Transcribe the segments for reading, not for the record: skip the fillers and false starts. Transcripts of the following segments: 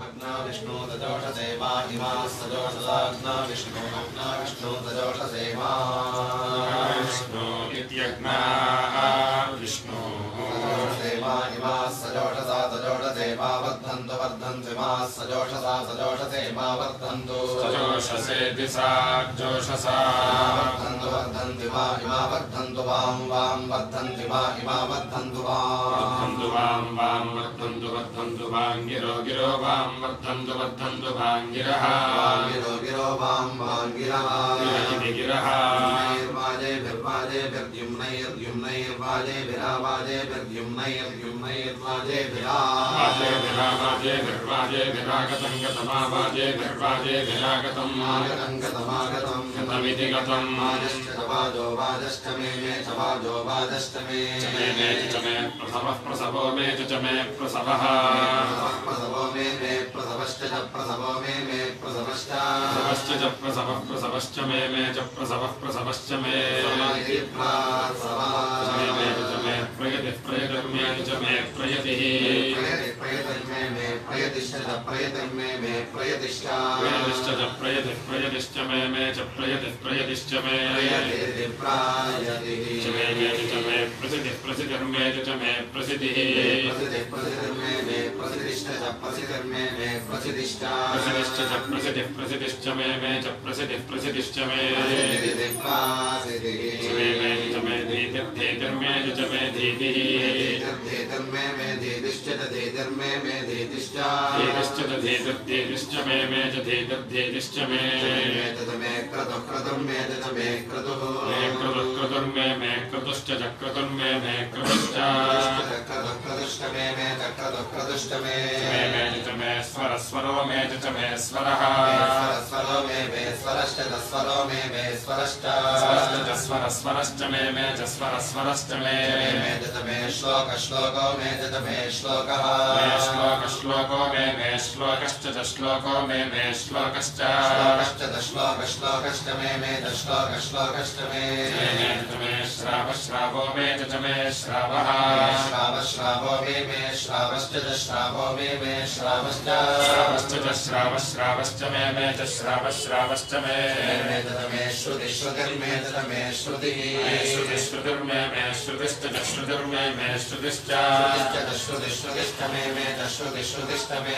विष्णु तजोषसे मा इमा सजोषसाग्ना विष्णु विष्णु तजोषसे मा विष्णु इत्यग्ना विष्णु तजोषसे मा इमा सजोषसा तजोषसे मा वर्धन्तु वर्धन्तु मा सजोषसा सजोषसे मा वर्धन्तु सजोषसे दिशा जोषसा वर्धन्तु वर्धन्तु मा इमा वर्धन्तु वां वां वर्धन्तु मा इमा वर्धन्तु वां वां वर्धन्तु वर्धन्तु वां गिरो गिरो वां वर्धन्तु वर्धन्तु भाङ्गिरः गिरो गिरो वां भाङ्गिरः गिरः वाजेभिरागतं गतमावाजेभिर्वाजेभिरागतं गतमागतं गतमिति गतं वाजश्चवाजो वाजश्चमे मे चवाजो वाजश्चमे चमे प्रसवः प्रसवो मे चमे प्रसवः प्रसवो मे प्रसवश्च प्रसवो मे प्रसवश्च प्रसवश्च प्रसवः प्रसवश्च मे च प्रसवः प्रसवश्च मे प्रयतिः प्रयतिर्मे च मे प्रयतिः प्रयतिर्मे मे प्रयतिश्च प्रयतिर्मे मे प्रयतिश्च प्रयतिश्च प्रयतिः प्रयतिश्च मे च प्रयतिः प्रयतिश्च मे च मे प्रसिद्धिः प्रसिद्धिर्मे च मे प्रसिद्धिः प्रसिद्धिः प्रसिद्धिर्मे मे प्रसिद्धिश्च प्रसिद्धिर्मे मे प्रसिद्धिश्च प्रसिद्धिश्च प्रसिद्धिः प्रसिद्धिश्च मे च प्रसिद्धिः प्रसिद्धिश्च मे धीतिर्मे च मे धीतिः धीतिर्मे मे धीतिश्च धीतिर्मे मे धीतिश्च धीतिश्च धीतिर्धीतिश्च मे च धीतिर्धीतिश्च मे मे क्रतुः क्रतुर्मे च मे क्रतुः क्रतुः क्रतुर्मे क्रतुश्च क्रतुर्मे क्रतुश्च क्रतुश्च मे च क्रतुः क्रतुश्च मे स्वरः स्वरो मे च मे स्वरः स्वरो मे स्वरश्च स्वरो मे स्वरश्च स्वरः स्वरश्च मे च स्वरः स्वरश्च मे श्लोक श्लोको मे च मे श्लोकः श्लोक श्लोको मे श्लोकश्च श्लोको मे श्लोकश्च श्लोकश्च श्लोक श्लोकश्च मे च श्लोक श्लोकश्च मे श्राव श्रावो मे च मे श्रावः श्राव श्रावो मे श्रावश्च श्रावो मे श्रावश्च श्रावश्च श्राव श्रावश्च मे च श्राव श्रावश्च मे श्रुति श्रुतिर्मे च मे श्रुतिः श्रुति श्रुतिर्मे श्रुतिश्च श्रुतिर्मे श्रुतिश्च श्रुति श्रुतिश्च मे च श्रुति श्रुतिश्च मे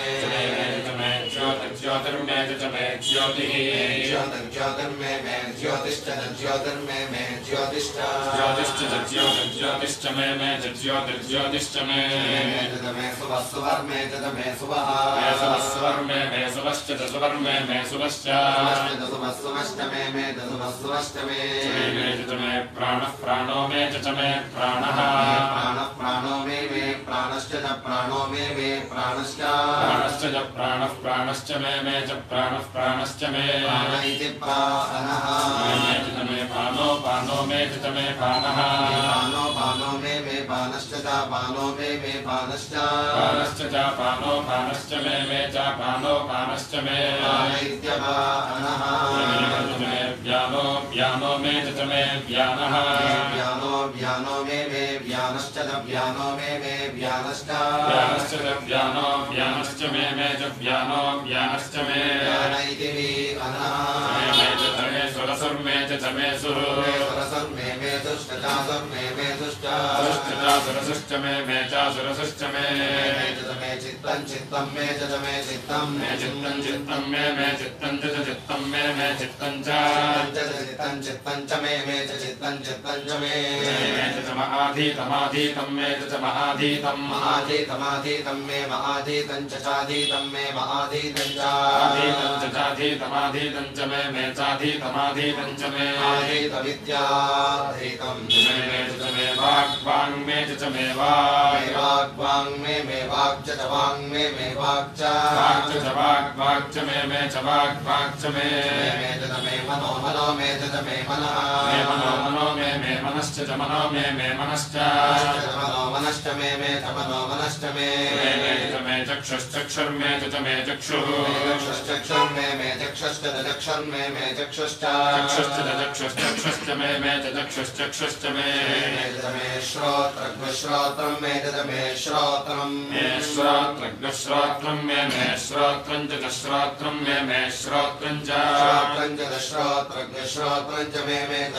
ज्योतिर्मे च मे ज्योतिः ज्योतिर्मे ज्योतिश्च ज्योतिर्मे ज्योतिश्च ज्योतिश्च ज्योतिश्च मे च ज्योतिर्ज्योतिश्च मे सुवः सुवर्मे च मे सुवः सुवर्मे सुवश्च सुवर्मे सुवश्च सुवश्च मे सुवश्च मे प्राणः प्राणो मे च मे प्राणः प्राणः प्राणो मे प्राणश्च प्राणो मे प्राणश्च प्राणश्च प्राणः प्राणश्च मे च प्राणः प्राणश्च मे प्राण इति प्राणः मे पानो पानो मे च मे पानः पानो पानो मे पानश्च पानो मे पानश्च पानश्च पानो पानश्च मे च पानो पानश्च मे इत्यपानः व्यानो व्यानो मे च मे व्यानः व्यानो व्यानो मे व्यानश्च व्यानो मे व्यानश्च व्यानश्च व्यानो व्यानश्च मे च व्यानो व्यानश्च मे व्यान इति अनः मे सुरसुर्मे च मे सुरसुर्मे दुष्टचासुर्मे दुष्ट सुरसुश्च मे च सुरसुश्च मे चित्तं चित्तं मे च मे चित्तं चित्तं चित्तं मे चित्तं च चित्तं मे चित्तं च चित्तं च मे च चित्तं चित्तं च मे च महाधीतमाधीतं मे च महाधीतं महाधीतमाधीतं मे महाधीतं च चाधीतं मे महाधीतं च चाधीतमाधीतं च मे चाधीतमाधीतं च मे आधीतविद्याधीतं च मे वाग्वाङ् मे च मे वाग्वाङ् मे वाक् च वाङ् मे वाक् च वाग् च मे च वाग् च मे मनो मनो मे च मे मनः मनो मे मनश्च मनो मे मनश्च मनो मनश्च मे च मनो मनश्च मे चक्षुश्चक्षुर्मे च मे चक्षुः चक्षुश्चक्षुर्मे चक्षुश्च चक्षुर्मे चक्षुश्च चक्षुश्च मे चक्षुश्चक्षुश्च मे श्रोत्रं मे श्रोत्रं श्रोत्रं मे श्रोत्रं च श्रोत्रं मे श्रोत्रं च श्रोत्रं च मे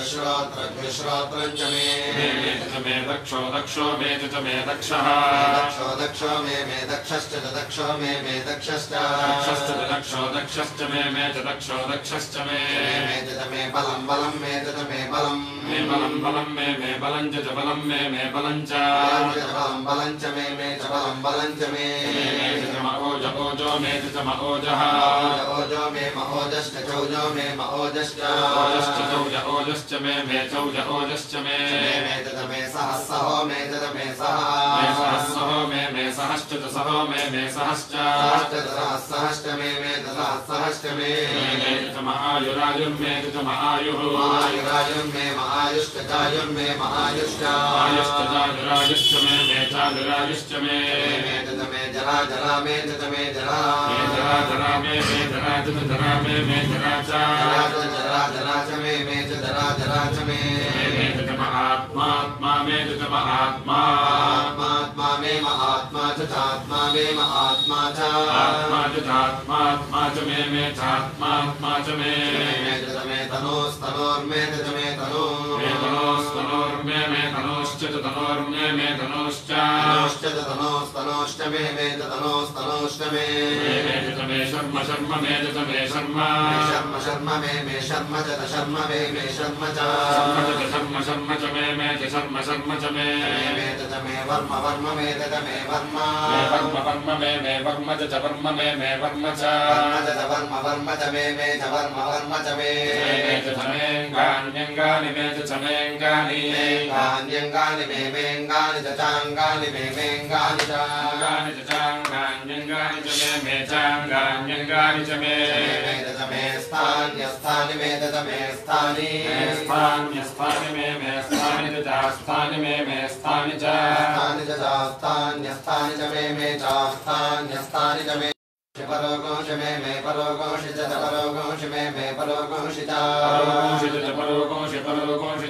श्रोत्रं च मे दक्षो मे दक्षः दक्षो मे दक्षश्च दक्षो मे दक्षश्च दक्षश्च मे दक्षश्च मे बलं मे बलं मे बलं च बलं मे बलं च बलं च मे बलं च मे ओजो मे ओजः ओजो मे ओजश्च चौजो मे ओजश्च ओजश्च मे चौज ओजश्च मे सहस्सहो मे सह सहस्सहो मे सहश्च सहो मे सहश्च सहश्च मे सहश्च मे महायुरायुर्मे महायुः महायुरायुर्मे महायुश्च चायुर्मे महायुश्च आयुश्च मे चायुरायुश्च मे जरा जरा मे जरा जरा मे जरा मे जरा च जरा च मे जरा च मे आत्मा मे आत्मा मे महात्मा च मे महात्मा च आत्मा च मे चात्मा च मे तनोस्तनोर्मे तनो तनोर्मे तनोश्च तनोर्मे तनोश्च तनोस्तनोश्च मे तनोस्तनोश्च मे शर्म मे शर्म मे शर्म च शर्म मे शर्म च शर्म च मे शर्म च मे वर्म मे वर्म मे वर्म च वर्म मे वर्म च वर्म च मे वर्म च मे गान्यङ्गानि मे चमेङ्गानि गान्यङ्गानि मे मेङ्गानि च चाङ्गानि मे मेङ्गानि च चाङ्गान्यङ्गानि च मे चाङ्गान्यङ्गानि च मे स्थान्यस्थानि मे स्थानि स्थान्यस्थानि मे स्थानि च स्थानि मे स्थानि च स्थान्यस्थानि च मे चास्थान्यस्थानि च मे परोगोष मे परोगोष च परोगोष मे परोगोष च परोगोष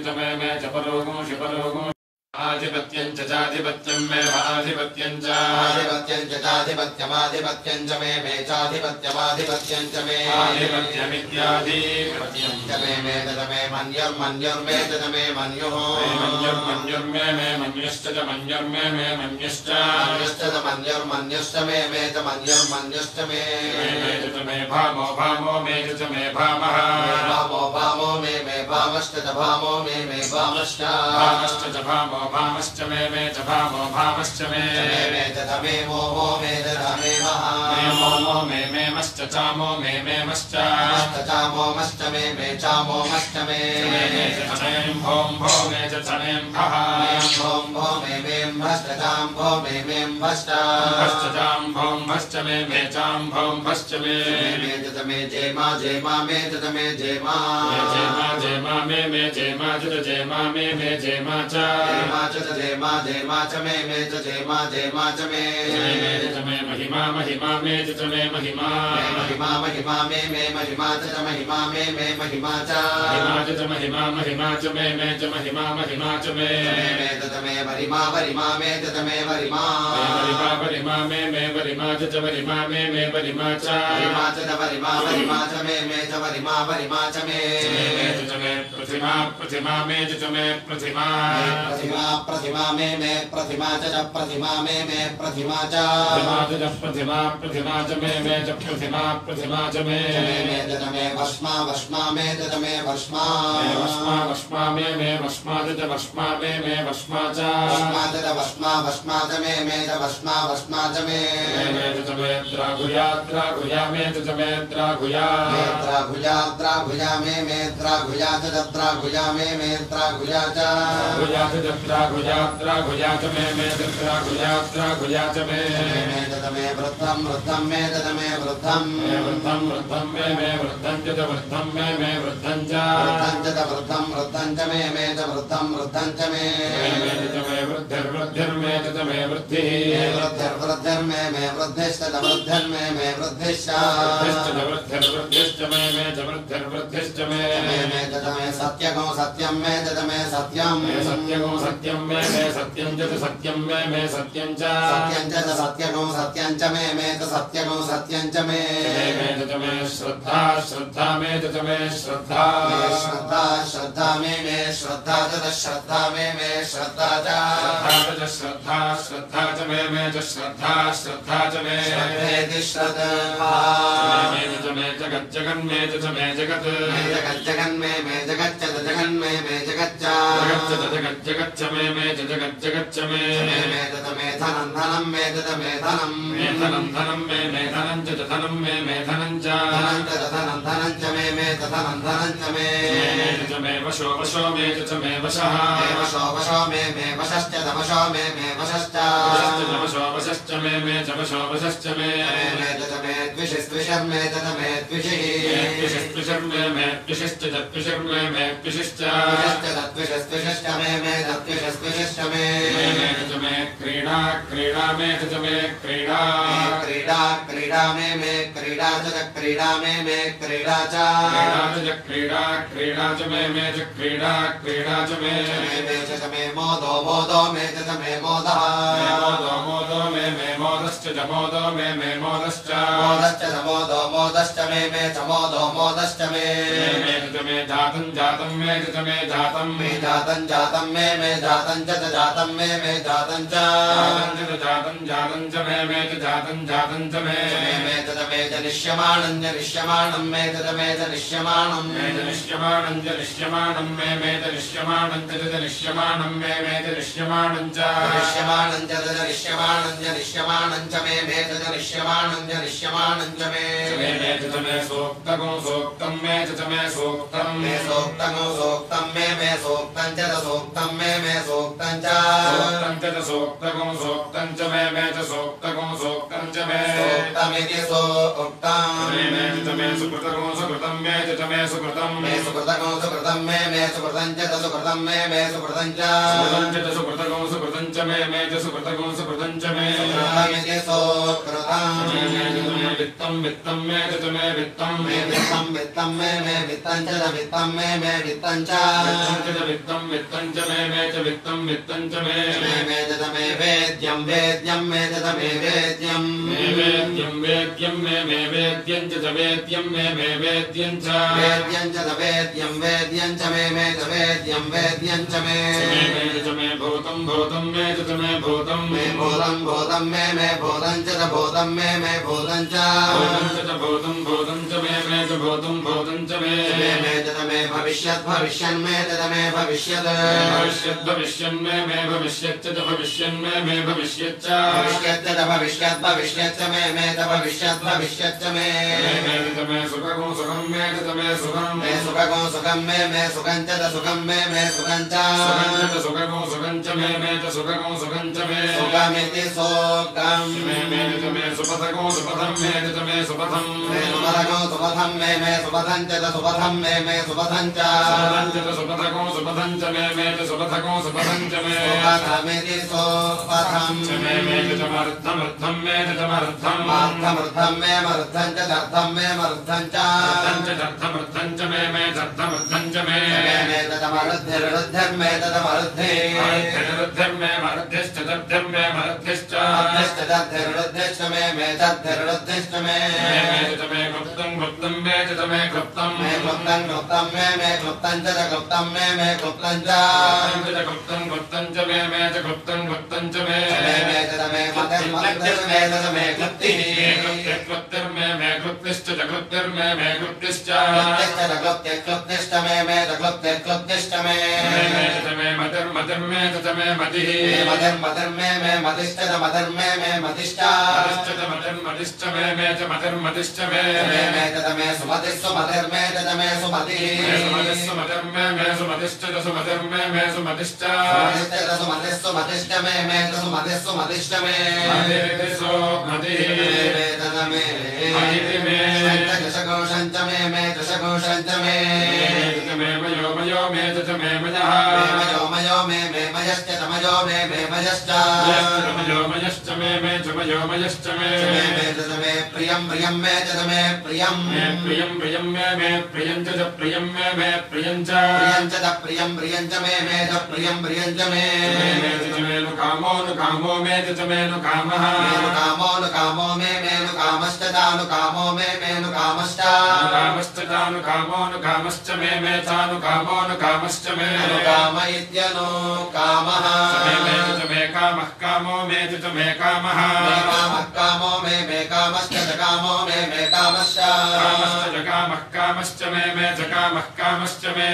च मे च परोगोष आधिपत्यं च चाधिपत्यं मे आधिपत्यं च चाधिपत्यमाधिपत्यं च मे चाधिपत्यमाधिपत्यं च मे आधिपत्यमित्याधिपत्यं च मे मन्युर्मे च मे मन्युः मन्युर्मे मन्युश्च च मन्युर्मे मन्युश्च मन्युश्च मे च मन्युश्च मे भामो मे च मे भामः भामो मे भामश्च च भामो मे भामश्च च भामो भामश्च मे च भामो भामश्च मे च मे मोहो मे च मे मोमो मे मश्च चामो मे मश्च चामो मश्च मे चामो मश्च मे चमें भों भो मे च चमें भः भों भो मे भश्च चां भो मे भश्च चां भों भश्च मे चां भों भश्च मे च मे जेमा मे च मे जेमा जेमा मे जेमा च जेमा मे जेमा च जेमा च मे च जेमा च मे महिमा मे च मे महिमा महिमा मे महिमा च महिमा मे महिमा च महिमा च मे च महिमा च मे वरिमा मे च मे वरिमा मे वरिमा च वरिमा मे वरिमा च वरिमा च मे च वरिमा च मे प्रतिमा मे च मे प्रतिमा प्रतिमा मे प्रतिमा च प्रतिमा मे प्रतिमा च प्रतिमा च मे च प्रतिमा च मे वस्मा मे च मे वस्मा मे वस्मा च वस्मा मे वस्मा च वस्मा च मे च वस्मा च मे द्राघुया मे च मे द्राघुया मे द्राघुया च द्राघुया मे द्राघुया च द्राघुया च मे द्राघुया च मे वृद्धं मे वृद्धं वृद्धं वृद्धं मे वृद्धं च वृद्धं मे वृद्धं च वृद्धं च मे च वृद्धं च मे वृद्धिर्वृद्धिर्मे च मे वृद्धिः वृद्धिर्मे वृद्धिश्च वृद्धिर्मे वृद्धिश्च वृद्धिर्वृद्धिश्च मे च वृद्धिर्वृद्धिश्च मे च मे सत्यगो सत्यं मे च मे सत्यं सत्यगो सत्यं मे सत्यं च सत्यं मे सत्यं च सत्यगो सत्यं च मे च सत्यगो सत्यं च मे च मे श्रद्धा श्रद्धा मे च मे श्रद्धा श्रद्धा मे श्रद्धा च श्रद्धा मे श्रद्धा च श्रद्धा श्रद्धा च मे च श्रद्धा श्रद्धा च मे श्रद्धा च मे जगज्जगन्मे च मे जगत् जगज्जगन्मे जगच्च जगन्मे जगच्च जगज्जगच्च मे च जगज्जगच्च मे धनं धनं मे मे धनं धनं धनं मे धनं च धनं मे धनं च धनं च मे धनं च मे वशो वशो मे च मे वशः वशो मे वशश्च वशो मे वशश्च वशो वशश्च मे च वशो वशश्च मे द्विषिस्त्विषर्मे मे द्विषिः द्विषिस्त्विषर्मे द्विषिश्च द्विषर्मे द्विषिश्च द्विषस्त्विषश्च मे द्विषस्त्विषश्च मे क्रीडा क्रीडा मे च मे क्रीडा क्रीडा क्रीडा मे क्रीडा च क्रीडा मे क्रीडा च क्रीडा क्रीडा च मे च क्रीडा क्रीडा च मे मे मोदो मोदो मे च मे मोदः मोदो मोदो मे मोदश्च च मोदो मे मोदश्च मोदश्च मोदो मोदश्च मे च मोदो मोदश्च मे जातं जातं मे च मे जातं जातं जातं मे जातं च जातं मे जातं च जातं जातं च मे च जातं जातं च मे मे च निश्यमानं निश्यमानं मे च मे च निश्यमानं निश्यमानं च निश्यमानं मे च निश्यमानं च निश्यमानं मे च निश्यमानं च निश्यमानं च निश्यमानं च निश्यमानं च मे च निश्यमानं च निश्यमानं च मे च मे सोक्तगो सोक्तं मे च मे सोक्तं मे सोक्तगो सोक्तं मे सोक्तं च सोक्तं मे सोक्तं च सोक्तगो सोक्तं च मे च सोक्तगो सोक्तं च मे सोक्तमिति सोक्तं मे च मे सुकृतगो सुकृतं मे च मे सुकृतं मे सुकृतगो सुकृतं मे सुकृतं च सुकृतं मे सुकृतं च सुकृतगो सुकृतं च मे च सुकृतगो सुकृतं च मे सुकृतमिति सोकृतं वित्तं वित्तं मे च मे वित्तं वित्तं वित्तं मे वित्तं च वित्तं मे वित्तं च वित्तं वित्तं च मे च वित्तं वित्तं च मे च मे वेद्यं वेद्यं मे च मे वेद्यं वेद्यं वेद्यं मे वेद्यं च वेद्यं मे वेद्यं च वेद्यं च वेद्यं वेद्यं च मे च वेद्यं वेद्यं च मे भूतं भूतं मे च मे भूतं भूतं भूतं मे भूतं च भूतं मे भूतं च भूतं भूतं च मे च भूतं भूतं च मे च मे भविष्यत् भविष्यन् मे च मे भविष्यत् भविष्यत् भविष्यन् मे भविष्यच्च भविष्यन् मे भविष्यच्च भविष्यच्च भविष्यत् भविष्यच्च मे च भविष्यत् भविष्यच्च मे सुखगो सुखं मे च मे सुखं सुखगो सुखं मे सुखं च सुखं मे सुखं च सुखगो सुखं च मे च सुखगो सुखं च मे सुखमिति सोखं मे च मे सुपथगो सुपथं मे च मे सुपथं सुपथगो सुपथं मे सुपथं च सुपथं मे सुपथं च सुपथगो सुपथं च मे च सुपथगो सुपथं च मे सुपथमिति सोपथं मे च मर्थमर्थं मे च मर्थं मर्थमर्थं मे मर्थं च दर्थं मे मर्थं च दर्थमर्थं च मे दर्थमर्थं च मे तमरुद्धिर्मे तमरुद्धे रुद्धिर्मे मरुद्धिश्च दर्ध्यं मे मरुद्धिश्च दद्धिर्वृद्धिश्च मे तद्धिर्वृद्धिश्च मे क्लुप्तं क्लुप्तं मे च मे क्लुप्तं क्लुप्तं क्लुप्तं मे क्लुप्तं च क्लुप्तं मे क्लुप्तं च क्लुप्तं क्लुप्तं च मे च क्लुप्तं क्लुप्तं च मे मे क्लुप्तिः क्लुप्तिर्मे क्लुप्तिश्च क्लुप्तिर्मे क्लुप्तिश्च क्लुप्तिश्च मे क्लुप्तिश्च मे मतिर्मे च मे मतिः मतिर्मे मतिश्च मतिर्मे मतिश्च मतिर्मतिश्च मे च मतिर्मतिश्च मे सुमतिस्सु मतिर्मे च मे सुमतिः सुमतिर्मे सुमतिश्च सुमतिर्मे सुमतिश्च सुमतिस्सु मतिश्च मे सुमतिस्सु मतिश्च मे मतिः दशकोशञ्च मे मयो मयो मे च मे मयः मयो मे मयश्च तमयो मे मयश्च मयो मयश्च मे च मयो मयश्च मे मे प्रियं प्रियं मे च मे प्रियं प्रियं प्रियं मे प्रियं च प्रियं मे प्रियं च प्रियं च मे च प्रियं च मे नु कामो मे च मे नु कामः कामो मे नु कामश्च तानु कामो मे नु कामश्च तानु कामश्च मे तानु कामश्च मे काम इत्यनु कामः मे कामः कामो मे च मे कामः कामो मे कामश्च कामो मे कामश्च कामश्च मे च कामः कामश्च मे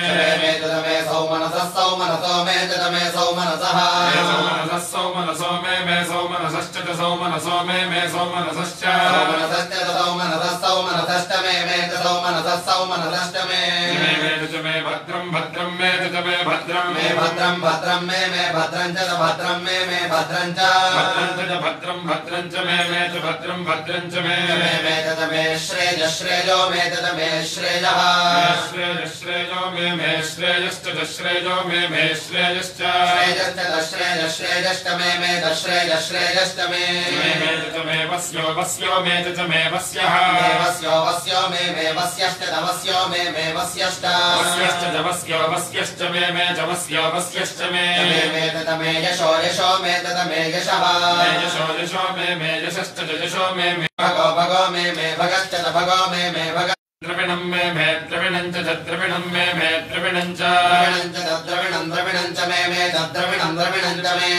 मे सौमनसो मे मे सौमनसः सौमनसो मे सौमनसश्च सौमनसो मे सौमनसश्च सौमनसश्च मे सौमनसश्च मे भद्रं भद्रं मे च मे भद्रं भद्रं मे भद्रं च भद्रं मे भद्रं च भद्रं च मे च भद्रं च मे श्रेयो मे श्रेयः श्रेयो मे श्रेयश्च श्रेयो मे श्रेयश्च श्रेयश्च मे श्रेयश्च मे वस्यो मे च मे वस्यः वस्यो मे वस्यश्च तमस्यो मे वस्यश्च वस्यश्च मे च वस्यश्च मे यशो मे मे यशः यशो मे यशश्च यशो मे भगो मे भगश्च भगो मे भग द्रविणं मे द्रविणं च द्रविणं मे द्रविणं च द्रविणं च मे द्रविणं च मे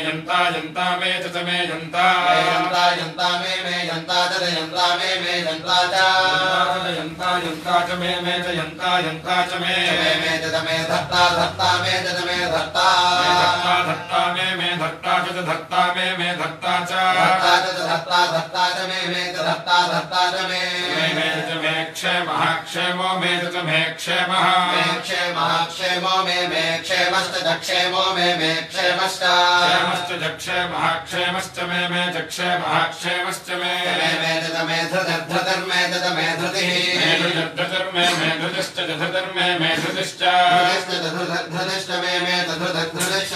यन्ता मे च मे यन्ता मे यन्ता च मे यन्ता च मे च यन्ता च मे धत्ता मे च मे धत्ता मे धत्ता च धत्ता मे धत्ता च धत्ता च मे धत्ता च मे क्षेमः क्षेमो मे च मे क्षेमः क्षेमो मे क्षेमश्च क्षेमो मे क्षेमश्च क्षेमः क्षेमश्च मे च क्षेमः क्षेमश्च मे धृतिर्मे धृतिः धृतिर्मे धृतिश्च धृतिर्मे धृतिश्च धृतिश्च मे धृतिश्च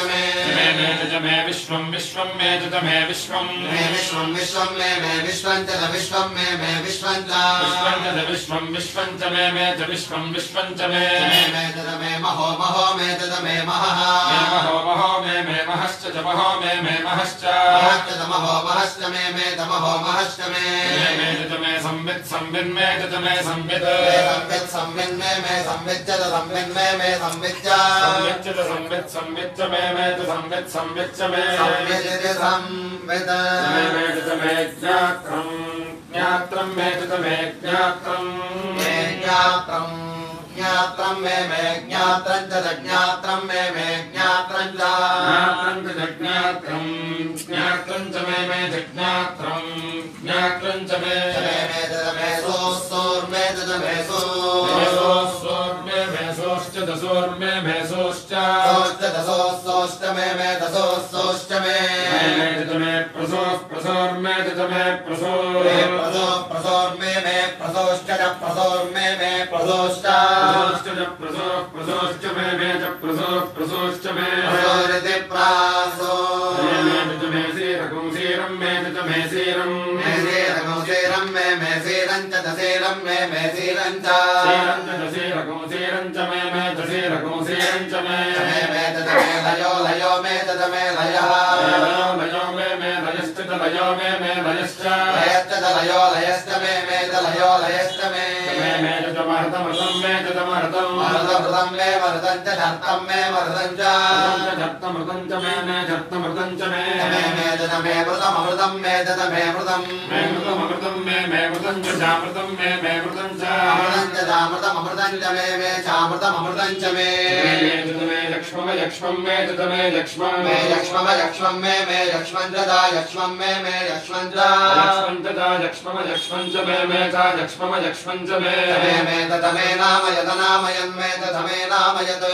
मे विश्वं विश्वं मे च मे विश्वं विश्वं मे विश्वं च विश्वं मे विश्वं च विश्वं विश्वं च मे च विश्वं विश्वं च मे महो मे मे महः महो मे महश्च च महो मे महश्च महश्च मे तमहो महश्च मे संवित् संविन् मे च मे संवित् संविन् मे संविच्च संविन् मे संविच्च संवित् संविच्च मे च संवित् संविच्च मे संवित् मे ज्ञात्रं ज्ञात्रं मे च मे ज्ञात्रं ज्ञात्रं मे ज्ञात्रं च ज्ञात्रं मे ज्ञात्रं च ज्ञात्रं ज्ञात्रं च मे ज्ञात्रं ज्ञात्रं च मे सोर्मे मे सोश्च दसोर्मे भेसोश्च दसोश्च मे दसोश्च मे प्रसोर्मे मे प्रसोर्मे प्रसोश्च प्रसोर्मे प्रसोश्च प्रसोश्च मे च प्रसोश्च मे प्रासो मे सीरं मे च मे सीरं मे सीरं च दसेरं मे सीरं च सीरं च मे दसेरकं सीरं च मे लयो मे मे लयः लयो मे लयश्च लयो मे लयश्च लयो लयश्च मे लयो लयश्च मे मर्दं मे मर्दं मे मर्दं च धर्तं मे मर्दं च धर्तमृतं च मे धर्तमृतं च मे मे मृतमृतं मे मे मृतं मृतमृतं मे मृतं च जामृतं मे मृतं च अमृतं च मे चामृतमृतं च मे लक्ष्मं यक्ष्मं मे मे लक्ष्मं मे लक्ष्मं च यक्ष्मं मे लक्ष्मं च यक्ष्मं च मे चा यक्ष्मं च मे मे नाम यदन नामयन् मे तथमे नामयत्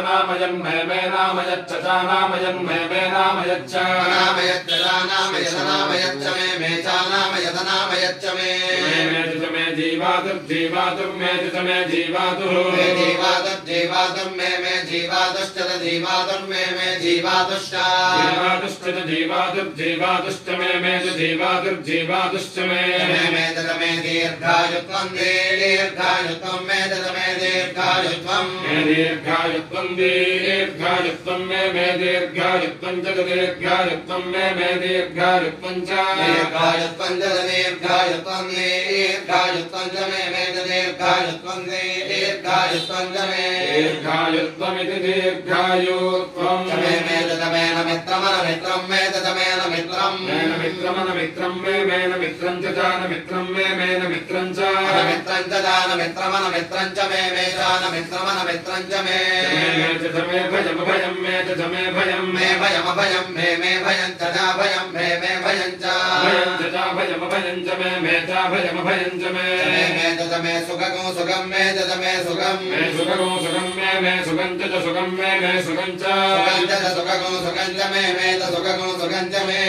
नामयन् मे नामयच्च नामयन् मे नामयच्च नामयच्च नामयत् नामयच्च मे च नामयत् नामयच्च मे जीवातुर्जीवातुं मे जीवातुः जीवातुर्जीवातुं मे जीवातुश्च जीवातुं मे जीवातुश्च जीवातुर्जीवातुश्च मे जीवातुर्जीवातुश्च मे तदमे दीर्घायुत्वं दीर्घायुत्वं मे तदमे दीर्घायुत्वं दीर्घायुत्वं दीर्घायुत्वं मे दीर्घायुत्वं च दीर्घायुत्वं मे दीर्घायुत्वं च दीर्घायुत्वं च दीर्घायुत्वं दीर्घायुत्वं च मे दीर्घायुत्वं दीर्घायुत्वं च मे दीर्घायुत्वमिति दीर्घायुत्वं च मे तदमे मित्रमनमित्रं मे तदमे मित्रं मित्रं मे मित्रं च जानमित्रं मे मित्रं च मित्रं च जानमित्रमनमित्रं च मे जानमित्रमनमित्रं च मे भयं मे मे भयं मे भयमभयं मे भयं च भयं मे भयं च भयं च मे च भयं च मे तदमे सुखगो सुखं मे तदमे सुखं सुखगो सुखं मे सुखं च सुखं मे सुखं च सुखगो सुखं च मे सुखगो सुखं च मे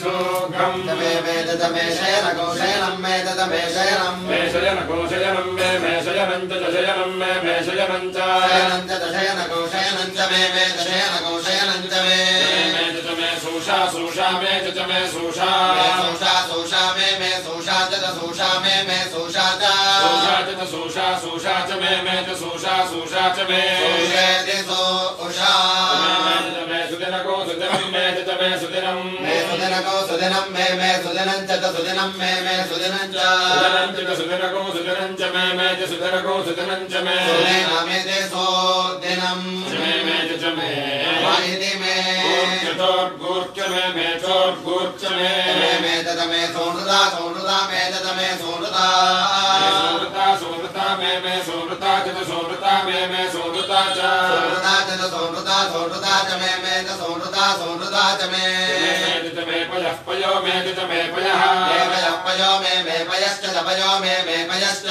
सुखं मे तदमे शयनगो शयनं मे तदमे शयनं शयनगो शयनं मे शयनं च शयनं मे शयनं च शयनगो शयनं च मे शयनगो शयनं च मे सूषा सूषा मे च मे सूषा सूषा मे सूषा च सूषा मे सूषा च सूषा च मे च सूषा च मे उषा सुदिनको सुदिनं मे च मे सुदिनं सुदिनको सुदिनं मे सुदिनं च सुदिनं मे सुदिनं च सुदिनको सुदिनं च मे च सुदिनको सुदिनं च मे मे ते सोदिनं मे च मे वाहिनी मे चोर्गूर्च मे चोर्गूर्च मे तदमे सोनृता सोनृता मे तदमे सोनृता सोनृता मे सोनृता च सोनृता मे सोनृता च सोनृता च मे सोनृता च मे पयः पयो मे च मे पयः पयो मे पयश्च पयो मे पयश्च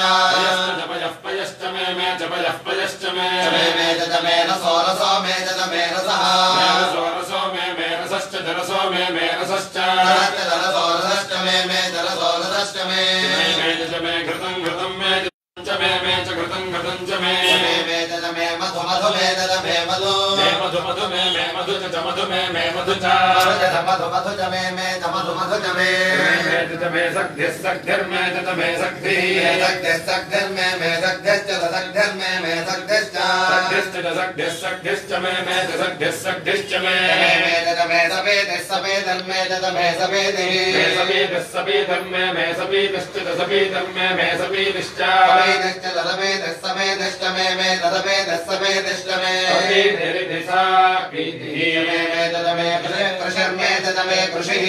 पयश्च मे च पयः पयश्च मे मे रसो रसो मे रसः रसो मे रसश्च रसो मे रसश्च रसो रसश्च मे रसो रसश्च मे घृतं घृतं मे च मे च घृतं घृतं च मे मधु मधु मे मधु मधु मधु मे मधु च मधु मे मधु च मधु मधु च मे मधु मधु च मे सग्धिः सग्धिर्मे च मे सग्धिः सग्धिर्मे सग्धिश्च सग्धिर्मे सग्धिश्च सग्धिश्च मे च सग्धिश्च मे सफेदिः सफेदर्मे मे सफेदिः सफेदर्मे सफेदिश्च सफेदर्मे सफेदिश्च सफेदिश्च मे सफेदिश्च मे कृषिर्मे तदमे कृषिः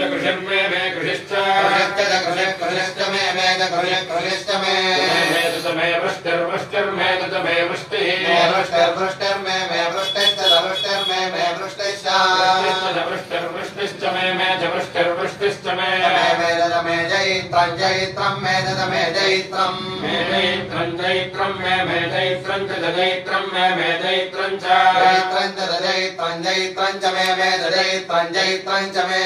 कृषिर्मे कृषिश्च कृषिश्च मे कृषिश्च मे वृष्टिर्मे तदमे वृष्टिः वृष्टिर्मे वृष्टिश्च वृष्टिर्मे वृष्टिश्च वृष्टिश्च मे च वृष्टिर्वृष्टिश्च मे तदमे जैत्रं जैत्रं मे तदमे जैत्रं जैत्रं मे जैत्रं च जैत्रं मे जैत्रं च जैत्रं च मे जैत्रं च मे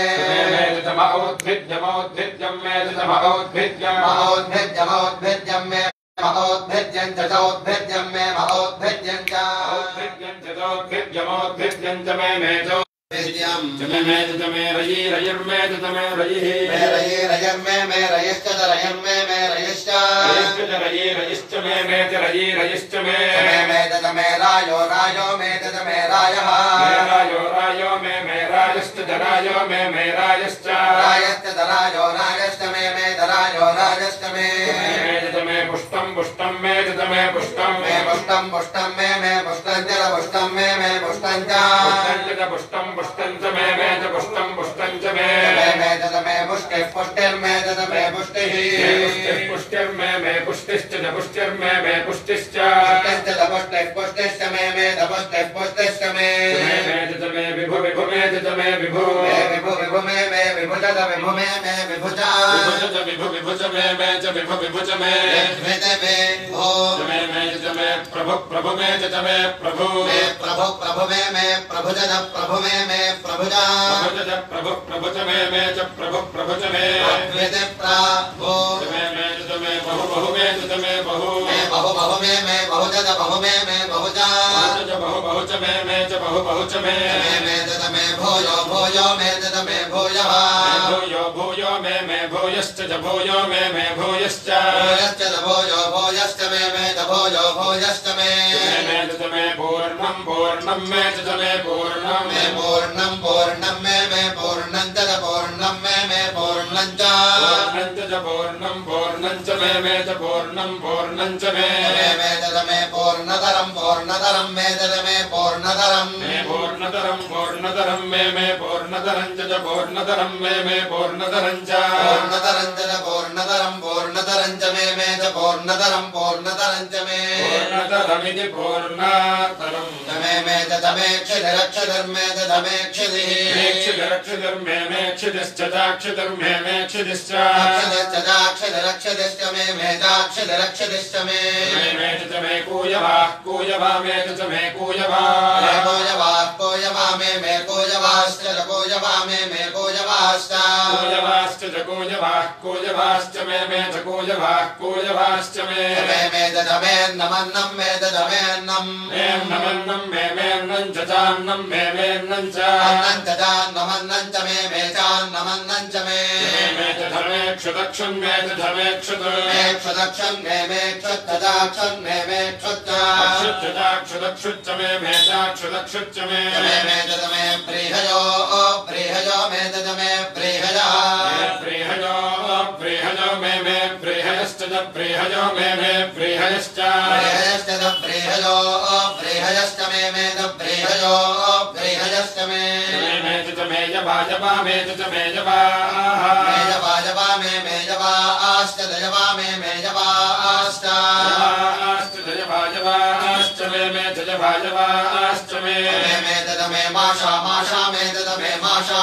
मौद्भिद्यं मे मौद्भिद्यं मे महोद्भिद्यं च चौद्भिद्यं मे महोद्भिद्यं च मौद्भिद्यं च मे मे रयिर्मे मे रयिश्च रयिर्मे रयिश्च रयिश्च मे रयिश्च मे मे रायो रायो मे रायः रायो मे रायश्च रायो मे रायश्च रायश्च रायो रायश्च मे रायो रायश्च मे पुष्टं पुष्टं मे पुष्टं पुष्टं मे पुष्टं च पुष्टं मे पुष्टं च पुष्टं पुष्टं च मे पुष्टं पुष्टं च मे पुष्टिः पुष्टिर्मे पुष्टिः पुष्टिर्मे पुष्टिश्च पुष्टिर्मे पुष्टिश्च पुष्टिः पुष्टिश्च मे पुष्टिश्च मे विभु विभु मे विभु विभु विभु मे विभुज विभुरद विभु मे विभुजा विभु विभुज मे च विभु विभुज मे मे भो मे च मे प्रभु प्रभु मे च मे प्रभु प्रभु प्रभु मे प्रभु च प्रभु मे प्रभुजा प्रभु प्रभु च मे च प्रभु प्रभु च मे वेदे प्राभो मे च मे बहु बहु मे च मे बहु बहु मे बहु च बहु मे बहुजा बहु बहु च मे च बहु बहु च मे च मे भोयो भोयो मे च मे भूयः भूयो भूयो मे भूयश्च च भूयो मे भूयश्च भूयश्च भोयो भोयश्च मे च भोयो भोयश्च मे च मे पूर्णं पूर्णं मे च मे पूर्णं पूर्णं पूर्णं मे पूर्णं च पूर्णं मे पूर्णं च पूर्णं पूर्णं च मे च पूर्णं पूर्णं च मे च मे पूर्णतरं पूर्णतरं मे च मे पूर्णतरं पूर्णतरं पूर्णतरं मे पूर्णतरं च पूर्णतरं मे पूर्णतरं च पूर्णतरं च पूर्णतरं पूर्णतरं च मे च पूर्णतरं पूर्णतरं च मे पूर्णतरमिति पूर्णतरं च मे च मे क्षितिरक्षितिर्मे च मे क्षितिर्मे क्षितिश्च चाक्षितिर्मे क्षितिश्च क्षितिरक्षितिश्च मे चाक्षितिरक्षितिश्च मे च मे कूयवा कूयवा मे च मे कूयवा कोयवा मे कोयवाश्च कोयवा मे कोयवाश्च कूयवाश्च च कूयवाश्च मे च कूयवाश्च मे च नमन्नं मे च नमन्नं मेन्नं च चान्नं मेन्नं च नमन्नं च मे चान्नमन्नं च मे च धर्मेक्षुदक्षं मे च धर्मेक्षुद क्षुदक्षं मे क्षुत्तदाक्षं मे क्षुदक्षुच्च मे चाक्षुदक्षुच्च मे च मे प्रीहयो प्रीहयो मे च मे प्रीहयः प्रीहयो प्रीहयो मे प्रीहयश्च च प्रीहयो मे प्रीहयश्च प्रीहयश्च प्रीहयो प्रीहयश्च मे च प्रीहयो प्रीहयश्च मे च मे जवा मे च मे जवा मे जवा आश्च दयवा मे जवा आश्च जवाश्च मे च जवाश्च मे च मे माशा माशा मे च मे माशा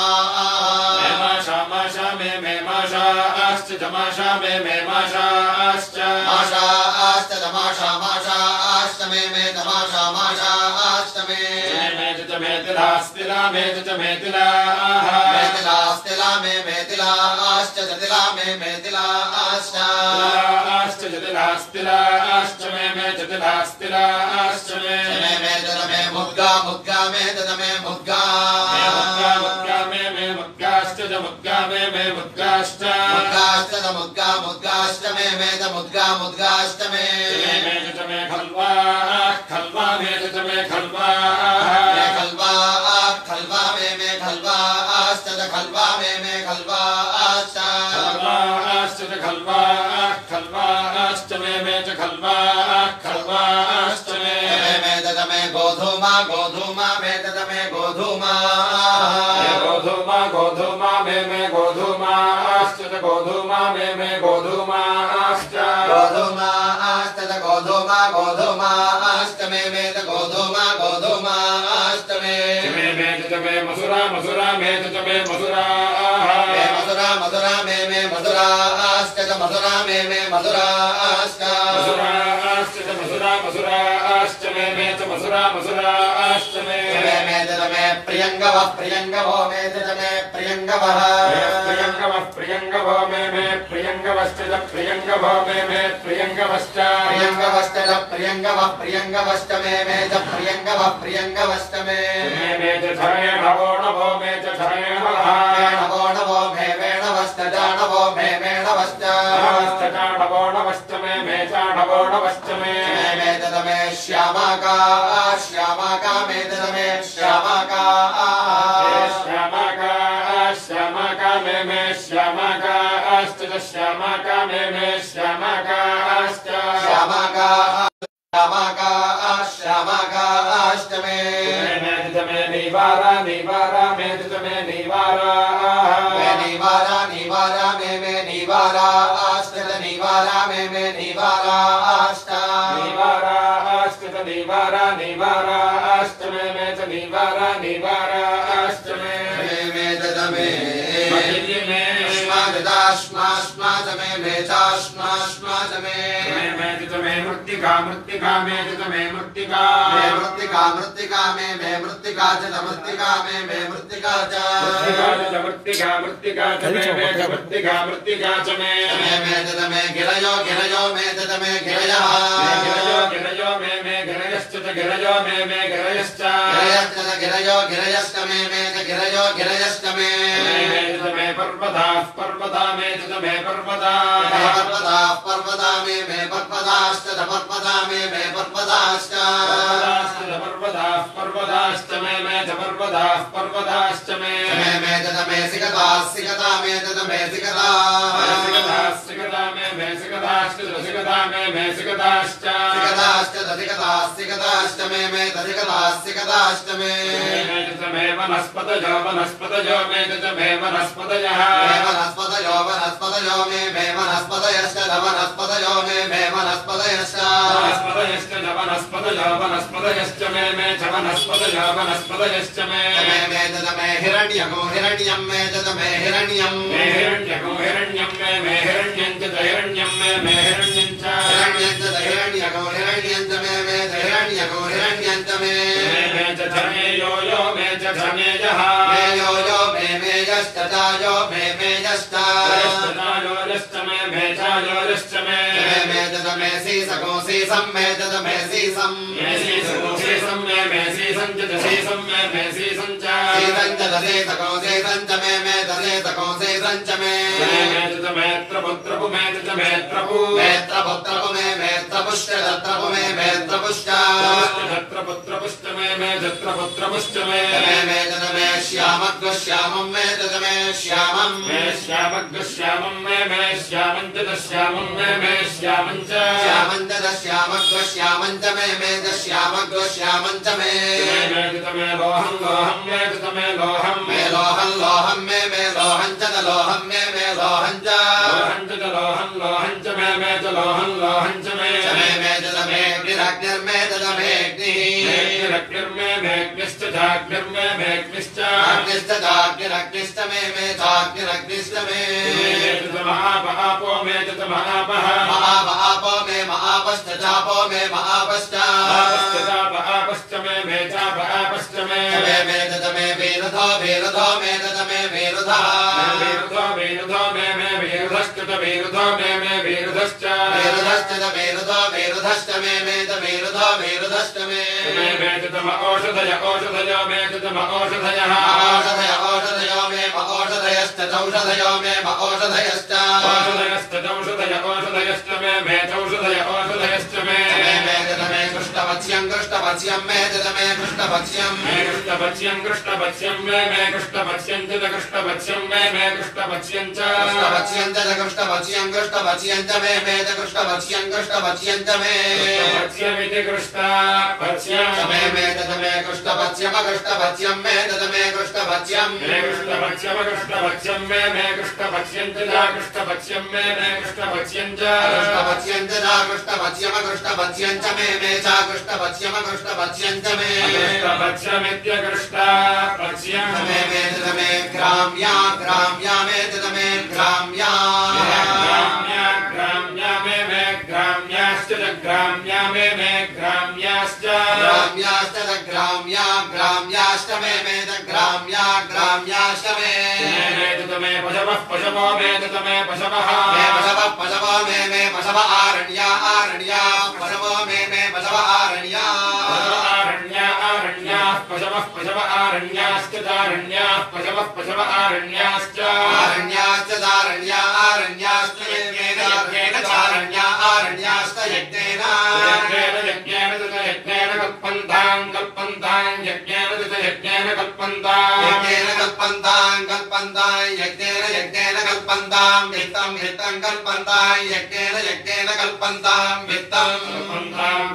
माशा मे माशाश्च जमाशा मे माशाश्च माशा आश्च तमाशा माशा आश्च मे तमाशा माशा आश्च मे च मेतिलास्तिला मे च मेतिला मेतिलास्तिला मे मेतिला आश्च तिला मे मेतिला आश्च आश्च जतिलास्तिला आश्च मे च तिलास्तिला आश्च मे च मे मुद्गा मुद्गा मे च मे मुद्गा मुद्गा मे मुद्गाश्च च मुद्गा मे मुद्गाश्च मुद्गाश्च च मुद्गा मुद्गाश्च मे च मुद्गा मुद्गाश्च मे च मे खल्वा खल्वा मे च मे खल्वा खल्वा खल्वा मे खल्वा आश्च खल्वा मे खल्वा आश्च खल्वाश्च खल्वा खल्वाश्च मे च खल्वा खल्वाश्च मे च मे गोधूमा गोधूमा मे च मे गोधूमा गोधूमा गोधूमा मे गोधूमाश्च गोधूमा मे गोधूमाश्च गोधूमा आश्च गोधूमा गोधूमा आश्च मे च गोधूमा गोधूमा आश्च मे च मे मसुरा मसुरा मे च मे मसुरा मधुरा मधुरा मे मधुरा आश्च मधुरा मे मधुरा आश्च मसुराश्च मसुरा मसुराश्च मे च मसुरा मसुराश्च मे च मे प्रियङ्गवः प्रियङ्गवो मे च मे प्रियङ्गवः प्रियङ्गवो मे प्रियङ्गवश्च प्रियङ्गवो मे प्रियङ्गवश्च प्रियङ्गवश्च प्रियङ्गवः प्रियङ्गवश्च मे च प्रियङ्गवः प्रियङ्गवश्च मे च धरेणवो नवो मे च धरेणवः नवो नवो मे वेणवश्च जानवो मे वेणवश्च चाणवो नवश्च मे चाणवो नवश्च मे च मे श्यामाका श्यामाका मे च मे श्यामाका श्यामाका श्यामाका मे श्यामाकाश्च श्यामाका मे श्यामाकाश्च श्यामाका श्यामाका श्यामाका आश्च मे निवारा निवारा मे च मे निवारा निवारा निवारा मे निवारा आश्च निवारा मे निवारा आश्च निवाराश्च निवारा निवाराश्च मे च निवारा निवाराश्च मे च मे मे चाश्माश्माच मे मृत्तिका मृत्तिका मे मृत्तिका मृत्तिका मृत्तिका मे मृत्तिका च मृत्तिका मे मृत्तिका च मृत्तिका मृत्तिका च मृत्तिका मृत्तिका च मे गिरयो गिरयो मे मे गिरयः गिरयो मे गिरयश्च गिरयो मे गिरयश्च गिरयो गिरयश्च मे गिरयो गिरयश्च मे पर्वताः पर्वता मे पर्वता पर्वता मे पर्वताश्च पर्वता मे पर्वताश्च पर्वताः पर्वताश्च मे पर्वताः पर्वताश्च मे सिकता सिकता मे सिकता सिकता मे सिकताश्च सिकता मे सिकताश्च सिकताश्च मे सिकताश्च मे वनस्पतयो वनस्पतयो मे वनस्पतयः वनस्पतयो मे वनस्पतयश्च वनस्पतयो मे वनस्पतयश्च वनस्पतयो वनस्पतयश्च मे च वनस्पतयो वनस्पतयश्च मे हिरण्यको हिरण्यं मे हिरण्यं हिरण्यको हिरण्यं मे हिरण्यं च हिरण्यं मे हिरण्यं च हिरण्यको हिरण्यं च मे हिरण्यको हिरण्यं च मे च धनेयो यो मे च धनेयः यो मे यश्च यो मे यश्च योश्च मे चायोश्च मे मे सीसको सीसं मे सीसं सीसं मे सीसं च सीसं मे सीसं च सीसको सीसं च मे सीसको सीसं च मे मेत्रपुत्रपु मे मेत्रपु मेत्रपुत्रपु मे मेत्रपुश्च तत्रपु मे मेत्रपुश्च छत्रपुत्रपुश्च मे छत्रपुत्रपुश्च मे श्यामग्श्यामं मे श्यामं श्यामग्श्यामं मे श्यामं च श्यामं मे श्यामं च श्यामग्श्यामं च मे श्यामग्श्यामं च मे लोहं लोहं मे लोहं लोहं मे लोहं च लोहं मे लोहं च लोहं लोहं च मे च लोहं लोहं च मे अग्निर्मे अग्निर्मे मेऽग्निश्च चाग्निर्मे मेऽग्निश्च अग्निश्च मे चाग्निरग्निश्च मे महापो मे च महापः महापो मे महापश्च चापो मे महापश्च आपश्च मे चापश्च मे वेरुधो वेरुधो मे वेरुधः वेरुधो मे वेरुधश्च वेरुधो मे वेरुधश्च वेरुधो वेरुधश्च मे वेरुधो वेरुधश्च मे औषधय औषधयो मे औषधयः औषधयो मे औषधयश्च औषधयो मे औषधयश्च औषधयश्च औषधय औषधयश्च मे औषधय औषधयश्च मे कृष्णपक्ष्यं कृष्णपक्ष्यं मे कृष्णपक्ष्यं कृष्णपक्ष्यं कृष्णपक्ष्यं मे कृष्णपक्ष्यं च कृष्णपक्ष्यं मे कृष्णपक्ष्यं च कृष्णपक्ष्यं च कृष्णपक्ष्यं कृष्णपक्ष्यं च मे कृष्णपक्ष्यं कृष्णपक्ष्यं च मे कृष्णपक्ष्यमिति कृष्णपक्ष्यं मे कृष्णपक्ष्यं कृष्णपक्ष्यं मे कृष्णपक्ष्यं कृष्णपक्ष्यं कृष्णपक्ष्यं मे कृष्णपक्ष्यं च कृष्णपक्ष्यं मे कृष्णपक्ष्यं च कृष्णपक्ष्यं च कृष्णपक्ष्यं कृष्णपक्ष्यं च मे च कृष्णपक्ष्यं कृष्णपक्ष्यं च मे कृष्णपक्ष्यमित्य कृष्णपक्ष्यं मे ग्राम्या ग्राम्या मे ग्राम्या ग्राम्या मे ग्राम्याश्च ग्राम्या मे ग्राम्याश्च ग्राम्याश्च ग्राम्या ग्राम्याश्च मे ग्राम्या ग्राम्याश्च मे पशवः पशवो मे पशवः पशवो मे पशव आरण्या आरण्या पशवो मे पशव आरण्या आरण्याः पशवः पशव आरण्याश्च दारण्याः पशवः पशव आरण्याश्च आरण्याश्च दारण्या आरण्याश्च यज्ञेन दारण्या आरण्याश्च यज्ञेन यज्ञेन यज्ञेन कल्पन्तां कल्पन्तां यज्ञेन यज्ञेन कल्पन्तां यज्ञेन कल्पन्तां कल्पन्तां यज्ञेन यज्ञेन कल्पन्तां वित्तं वित्तं कल्पन्तां यज्ञेन यज्ञेन कल्पन्तां वित्तं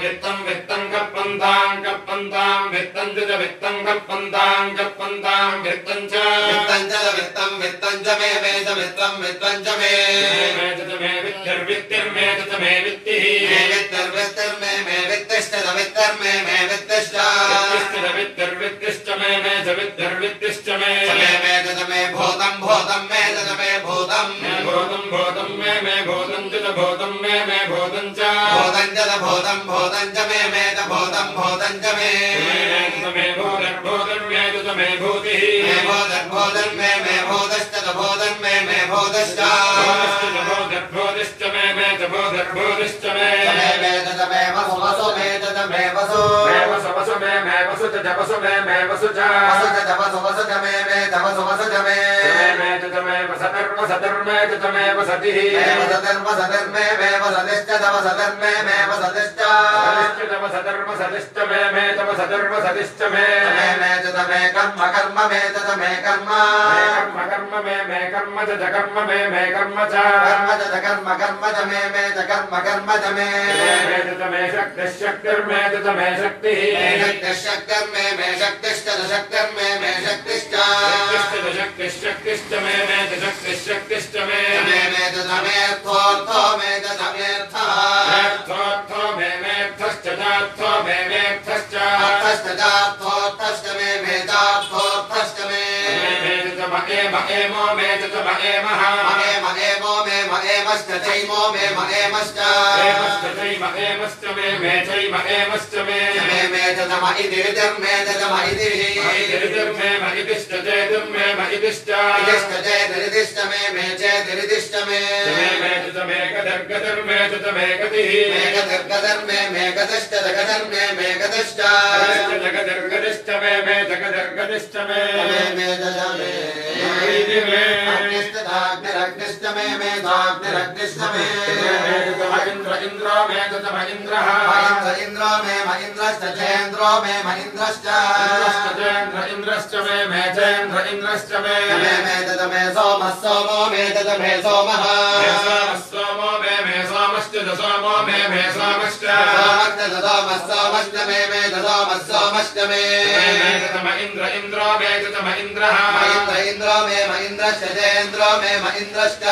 वित्तं वित्तं कल्पन्तां कल्पन्तां वित्तं च वित्तं कल्पन्तां कल्पन्तां वित्तं च वित्तं च मे च वित्तं वित्तं च मे वित्तिर्वित्तिर्मे च मे वित्तिः वित्तिर्वित्तिर्मे वित्तिश्च वित्तिर्मे वित्तिश्च वित्तिर्वित्तिश्च मे च वित्तिर्वित्तिश्च मे मे भूतं भूतं मे भूतं भूतं मे भूतं च भूतं मे भूतं च भूतं च मे च भूतं च मे मे भूतं मे भूतिः भूतं मे भूतश्च भूतं मे भूतश्च भूतिश्च मे च भूतिश्च मे मे वसु मे वसु वसु मे वसु च वसु मे वसु च वसु च मे वसु च मे मे वसतिर्मे च मे वसतिः वसतिर्मे वसतिश्च वसतिर्मे वसतिश्च वसतिर्वसतिश्च मे च वसतिर्वसतिश्च मे मे कर्म कर्म मे कर्म कर्म मे कर्म च कर्म मे कर्म च कर्म च मे च कर्म च मे मे शक्तिर्मे च मे शक्तिः शक्तिर्मे शक्तिश्च शक्तिर्मे शक्तिश्च शक्तिश्च मे च शक्तिश्च मे मेर्थो मे मेर्थः मेऽर्थश्च चार्थो मेऽर्थश्च अर्थश्च मे चार्थोऽर्थश्च मे एमो मे च एमः एमो मे एमश्च चैमो मे एमश्च एमश्च मे चैम एमश्च मे च इतिर्मे इतिर्मे इतिश्च चेतिर्मे इतिश्च चेतिरिदिश्च मे चेतिरिदिश्च मे मे गतिर्मे च मे गतिः मे गतिश्च मे गतिश्च जगतिर्गतिश्च मे जगतिर्गतिश्च मे अग्निश्च मे धाग्निरग्निश्च मे इन्द्रो मे इन्द्रः इन्द्रो मे इन्द्रश्च चेन्द्रो मे इन्द्रश्च इन्द्रश्च मे चेन्द्र इन्द्रश्च मे मे सोमः सोमो मे सोमः सोमो मे सोमश्च सोमो मे सोमश्च सोमश्च मे सोमः सोमश्च मे इन्द्र इन्द्रो मे इन्द्रः इन्द्रो मे इन्द्रश्च चेन्द्रो मे इन्द्रश्च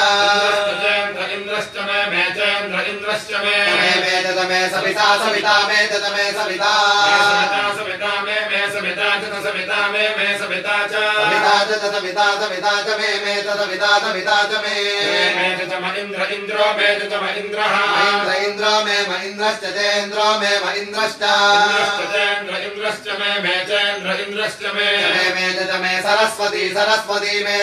इन्द्रश्च मे चेन्द्र इन्द्रश्च मे मे सविता सविता मे सविता सविता मे सविता च सविता मे सविता च सविता च मे सविता च मे इन्द्र इन्द्रो मे इन्द्रः इन्द्रो मे इन्द्रश्च चेन्द्रो मे इन्द्रश्च इन्द्रश्च मे चेन्द्र इन्द्रश्च मे मे सरस्वती सरस्वती मे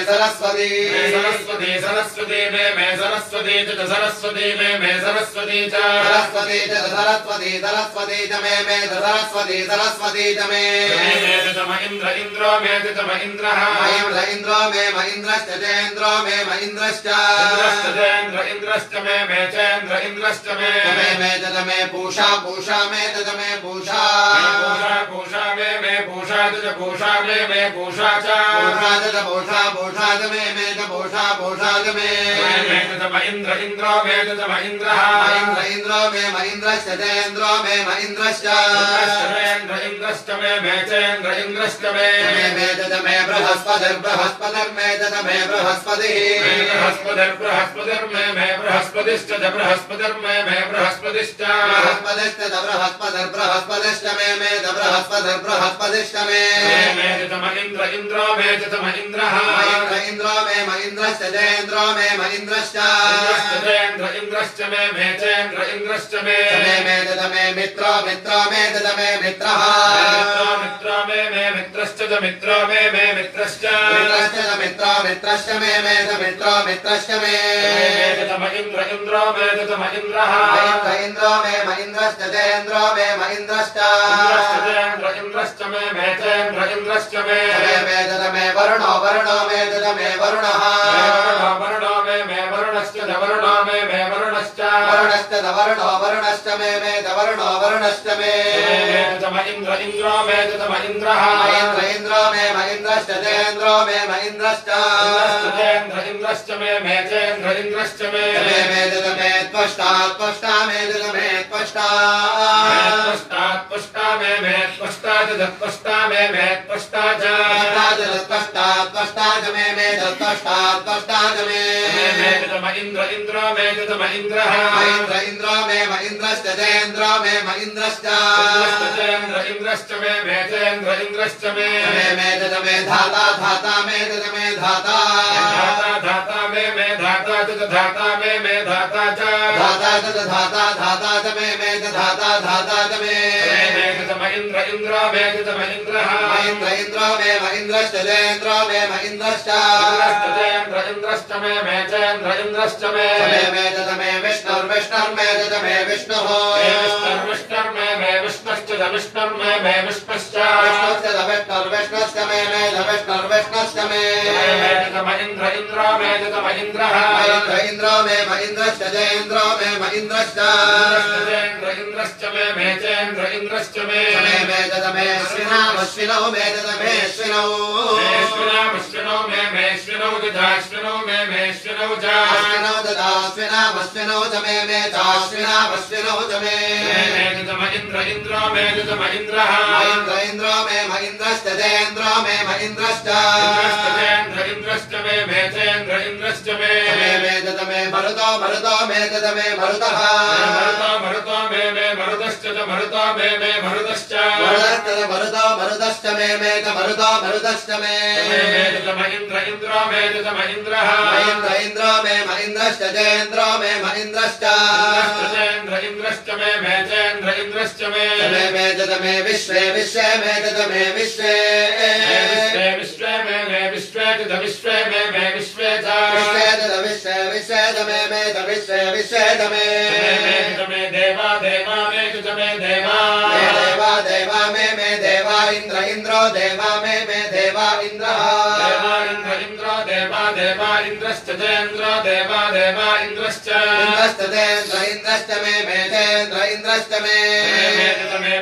सरस्वती सरस्वती मे सरस्वती च सरस्वती मे सरस्वती च सरस्वती च सरस्वती च मे सरस्वती च मे इन्द्र इन्द्रो मे इन्द्रः इन्द्रो मे इन्द्रश्च चेन्द्रो मे इन्द्रश्च इन्द्रश्च मे चेन्द्र इन्द्रश्च मे मे पूषा पूषा मे पूषा पूषा मे पूषा च पूषा मे पूषा च पूषा च मे पूषा च मे इन्द्र इन्द्रो मे इन्द्रः इन्द्रो मे इन्द्रश्च चेन्द्रो मे इन्द्रश्च इन्द्रश्च मे चेन्द्र इन्द्रश्च मे बृहस्पतिर्मे बृहस्पतिर्मे बृहस्पतिश्च बृहस्पतिर्मे बृहस्पतिश्च बृहस्पतिश्च मे बृहस्पतिश्च मे इन्द्र इन्द्रो मे इन्द्रः इन्द्रो मे इन्द्रश्च चेन्द्रो मे इन्द्रश्च इन्द्रश्च मे चेन्द्र इन्द्रश्च मे मित्रो मे मित्रः मित्रो मे मित्रश्च मित्रो मे मित्रश्च मित्रश्च मे मित्रश्च मे इन्द्र इन्द्रो मे इन्द्रः इन्द्रो मे इन्द्रश्च चेन्द्रो मे इन्द्रश्च इन्द्रश्च मे चेन्द्र इन्द्रश्च मे वरुणो मे वरुणः वरुणो मे वरुणश्च वरुणो मे वरुणश्च वरुणश्च मे वरुणश्च मे इन्द्र इन्द्रो मे इन्द्रः इन्द्रो मे इन्द्रश्च चेन्द्रो मे इन्द्रश्च इन्द्रश्च मे चेन्द्र इन्द्रश्च मे त्वष्टा मे त्वष्टा त्वष्टा मे त्वष्टा च त्वष्टा मे त्वष्टा च त्वष्टा च मे त्वष्टा च मे इन्द्र इन्द्रो मे इन्द्रः इन्द्रो मे इन्द्रश्च चेन्द्रो मे इन्द्रश्च इन्द्रश्च मे चेन्द्र इन्द्रश्च मे धाता मे धाता धाता मे धाता च धाता मे धाता च धाता च धाता धाता च मे च धाता धाता च मे च महेन्द्र इन्द्र मे च महेन्द्रः महेन्द्र इन्द्रो मे महेन्द्रश्च जयेन्द्रो मे महेन्द्रश्च इन्द्रेन्द्र इन्द्रश्च मे चेन्द्र इन्द्रश्च मे च मे विष्णुर्विष्णुर्मे च मे विष्णुः विष्णुर्मे विष्णुश्च विष्णुर्मे विष्णुश्च विष्णुर्विष्णुश्च मे विष्णुर्विष्णुश्च मे महेन्द्र इन्द्रो मे च महेन्द्रः महेन्द्र इन्द्रो मे महेन्द्रश्च जयेन्द्रो मे महेन्द्रश्च जयेन्द्र इन्द्रश्च मे चेन्द्र इन्द्रश्च मे च मे श्रीनामश्विनौ मे च मे श्विनौ श्रीनामश्विनौ मे श्विनौ चाश्विनौ मे श्विनौ चाश्विनौ दाश्विनामश्विनौ च मे चाश्विनामश्विनौ च मे महेन्द्र इन्द्रो मे च महेन्द्रः महेन्द्र इन्द्रो मे महेन्द्रश्च जयेन्द्रो मे महेन्द्रश्च जयेन्द्र इन्द्रश्च मे चेन्द्र इन्द्रश्च मे च मे मरुतो मरुतो मे च मे मरुतः मरुतो मे मरुतश्च मरुतो मे मरुतश्च मरुतो मरुतश्च मे च मरुतो मरुतश्च मे महेन्द्र इन्द्रो मे च महेन्द्रः महेन्द्र इन्द्रो मे महेन्द्रश्च जयेन्द्रो मे महेन्द्रश्च जयेन्द्र इन्द्रश्च मे चेन्द्र इन्द्रश्च मे च मे विश्वे विश्वे मे च मे विश्वे विश्वे मे विश्वे च विश्वे मे विश्वे च विश्वे विश्वे च मे च विश्वे विश्वे च मे देवा देवा मे च मे देवा देवा देवा मे देवा इन्द्र इन्द्रो देवा मे देवा इन्द्रः देवा इन्द्र इन्द्रो देवा देवा इन्द्रश्च जयेन्द्र देवा देवा इन्द्रश्च इन्द्रश्च जयेन्द्र इन्द्रश्च मे चेन्द्र इन्द्रश्च मे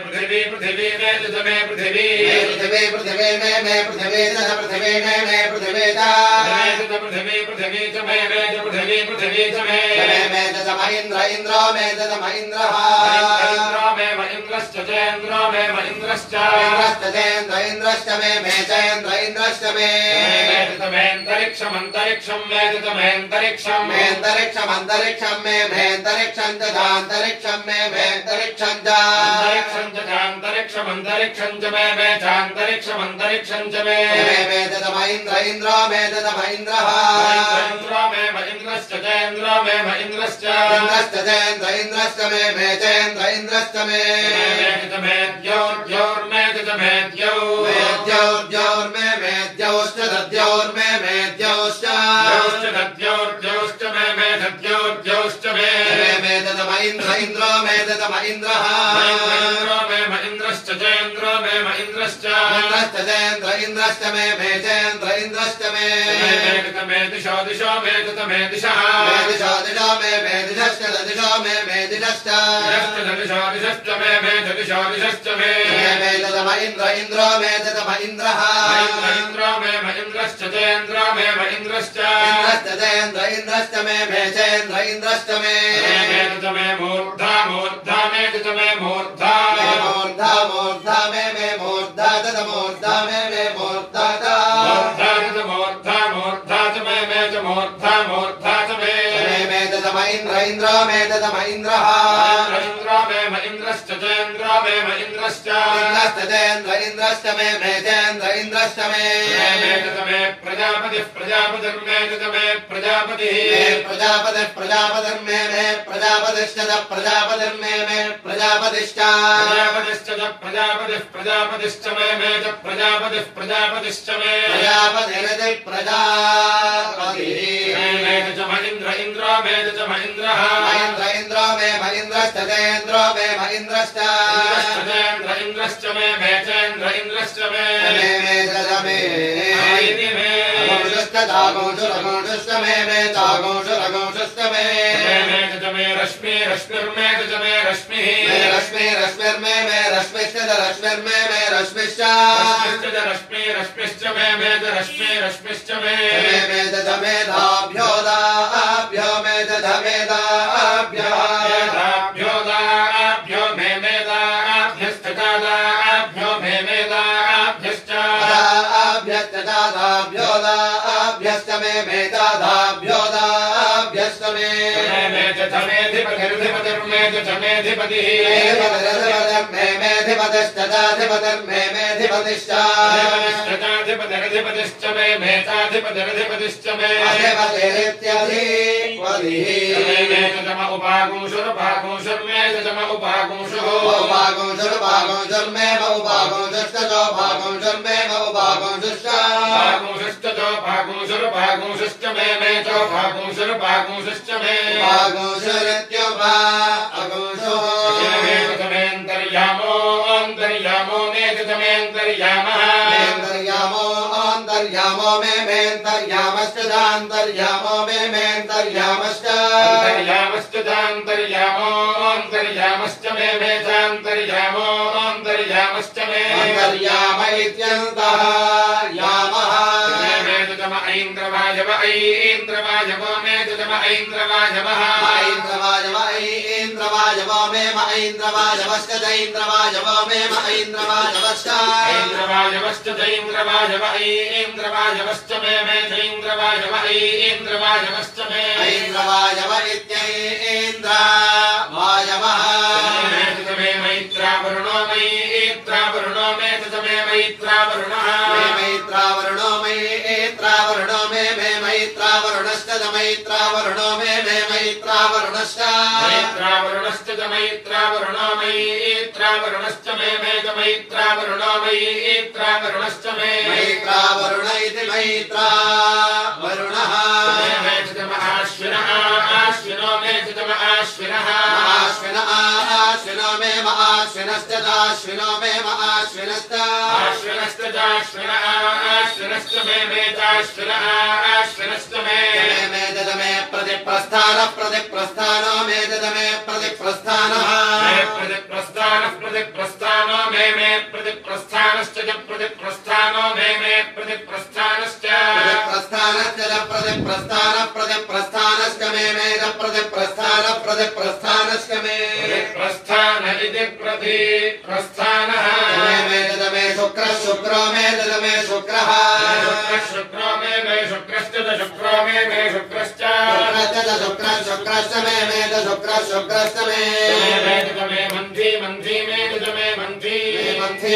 पृथिवी पृथिवी मे च मे पृथिवी पृथिवी पृथिवी मे पृथिवी च पृथिवी मे पृथिवी च पृथिवी पृथिवी च मे पृथिवी पृथिवी च मे च महेन्द्र इन्द्रो मे च महेन्द्रः इन्द्रो मे महेन्द्रश्च जयेन्द्र मे महेन्द्रश्च इन्द्रश्च जयेन्द्र इन्द्रश्च मे चेन्द्र इन्द्रश्च मे मेऽन्तरिक्षमन्तरिक्षं मे च मेऽन्तरिक्षं मेऽन्तरिक्षमन्तरिक्षं मे मेऽन्तरिक्षं च चान्तरिक्षं मे मेऽन्तरिक्षं च अन्तरिक्षमन्तरिक्षमन्तरिक्षं च मे चान्तरिक्षमन्तरिक्षं च मे च महेन्द्र इन्द्रो मे च महेन्द्रः इन्द्रो मे महेन्द्रश्च जयेन्द्र मे महेन्द्रश्च इन्द्रश्च जयेन्द्र इन्द्रश्च मे चेन्द्र इन्द्रश्च मे द्यौर्मे च द्यौर्मे द्यौश्च दद्यौर्मे द्यौश्च द्यौश्च मे द्यौश्च मे च महेन्द्र इन्द्रो मे च महेन्द्रः मे महेन्द्रश्च जयेन्द्र मे महेन्द्रश्च इन्द्रश्च जयेन्द्र इन्द्रश्च मे चेन्द्र इन्द्रश्च मे दिशो दिशो मे मे दिशः दिशो दिशो मे दिशश्च दिशो मे दिशश्च दिशो दिशश्च मे दिशो दिशश्च मे च महेन्द्र इन्द्रो मे च महेन्द्रः इन्द्रो मे महेन्द्रश्च जयेन्द्र मे महेन्द्रश्च इन्द्रश्च जयेन्द्र इन्द्रश्च मे चेन्द्र इन्द्रश्च मे मूर्धा मूर्धा मे च मे मूर्धा मूर्धा मूर्धा मे मूर्धा च मूर्धा मे मूर्धा मूर्धा मूर्धा च मे च मूर्धा मूर्धा च मे च महेन्द्र इन्द्रो मे च महेन्द्रः इन्द्रो मे महेन्द्रश्च जयेन्द्र मे महेन्द्रश्च इन्द्रश्च जयेन्द्र इन्द्रश्च मे चेन्द्र इन्द्रश्च मे प्रजापतिः प्रजापतिर्मे च मे प्रजापतिः प्रजापतिर्मे प्रजापतिश्च प्रजापतिर्मे प्रजापतिश्च प्रजापतिश्च मे च प्रजापतिः प्रजापतिश्च मे प्रजापतिः महेन्द्र इन्द्रो मे च महेन्द्रः महेन्द्र इन्द्रो मे महेन्द्रश्च जयेन्द्रो मे महेन्द्रश्च जयेन्द्र इन्द्रश्च मे चेन्द्र इन्द्रश्च मे दागोषुरगोषुश्च मे चागोषुरगोषुश्च मे रश्मि रश्मिर्मे च मे रश्मिः रश्मिर्मे रश्मिश्च रश्मिर्मे रश्मिश्च रश्मि रश्मिश्च मे च रश्मि रश्मिश्च मे मेधाभ्यो दाभ्यो मे मेधाभ्यो दाभ्यो मे मेदाभ्यस्तदाभ्यो मे मेदाभ्यश्च दाभ्यश्च दाभ्यो दाभ्यश्च मे मेधाभ्यो दाभ्यश्च मेधश्चमे मेधिपतिर्धिपतिर्मे च मेधिपतिः मे मेधिपतिश्चाधिपतिर्मे मेधिपतिश्च अधिपतिरधिपतिश्च मे मेचाधिपतिरधिपतिश्च मे अधिपतिरित्यधिपतिः उपागुंशुरुपागुंशुर्मे च उपागुंशुः उपागुंशुर्मे उपागुंशुश्च उपागुंशुर्मे उपागुंशुश्च पागुंशुश्च पागुंशुरुपागुंशुश्च मे चोपागुंशुरुपागुंशुश्च मे पागुंशुरित्युपागुंशुः अन्तर्यामो मे तमेन्तर्यामः अन्तर्यामो मे मेन्तर्यामश्च दान्तर्यामो मे मेन्तर्यामश्च अन्तर्यामश्च दान्तर्यामोऽन्तर्यामश्च मे चान्तर्यामो अन्तर्यामश्च मे अन्तर्याम इत्यन्तः यामः ऐन्द्रवायव ऐन्द्रवायवो मे ऐन्द्रवायवः ऐन्द्रवायवो मे ऐन्द्रवायवश्च दैन्द्रवायवो मे ऐन्द्रवायवश्च ऐन्द्रवायवश्च जैन्द्रवायव ऐन्द्रवायवश्च मे जैन्द्रवायव ऐन्द्रवायवश्च मे ऐन्द्रवायव इत्यैन्द्रवायवः मे मैत्रावरुणो मैत्रावरुणो मे मे मैत्रावरुणः मैत्रावरुणो मैत्रावरुणो मे मैत्रावरुणश्च मैत्रावरुणो मे मैत्रावरुणश्च मैत्रावरुणश्च मैत्रावरुणो मैत्रावरुणश्च मे मैत्रावरुणो मैत्रावरुणश्च मे मैत्रावरुण इति मैत्रावरुणः आश्विनो मे आश्विनः आश्विनो मे आश्विनश्च दाश्विनो मे आश्विनश्च आश्विनश्च मे चाश्विनः आश्विनश्च मे मे प्रतिप्रस्थानो मे प्रतिप्रस्थानः प्रतिप्रस्थानो मे प्रतिप्रस्थानश्च प्रतिप्रस्थानो मे प्रतिप्रस्थानश्च प्रतिप्रस्थानश्च मे प्रतिप्रस्थानश्च मे प्रस्थान इति प्रतिप्रस्थानः मे शुक्रो मे शुक्रः शुक्रो मे शुक्रश्च शुक्रो मे शुक्रश्च शुक्रश्च मे शुक्रश्च मे मन्थी मन्थी मे मे मन्थी मन्थी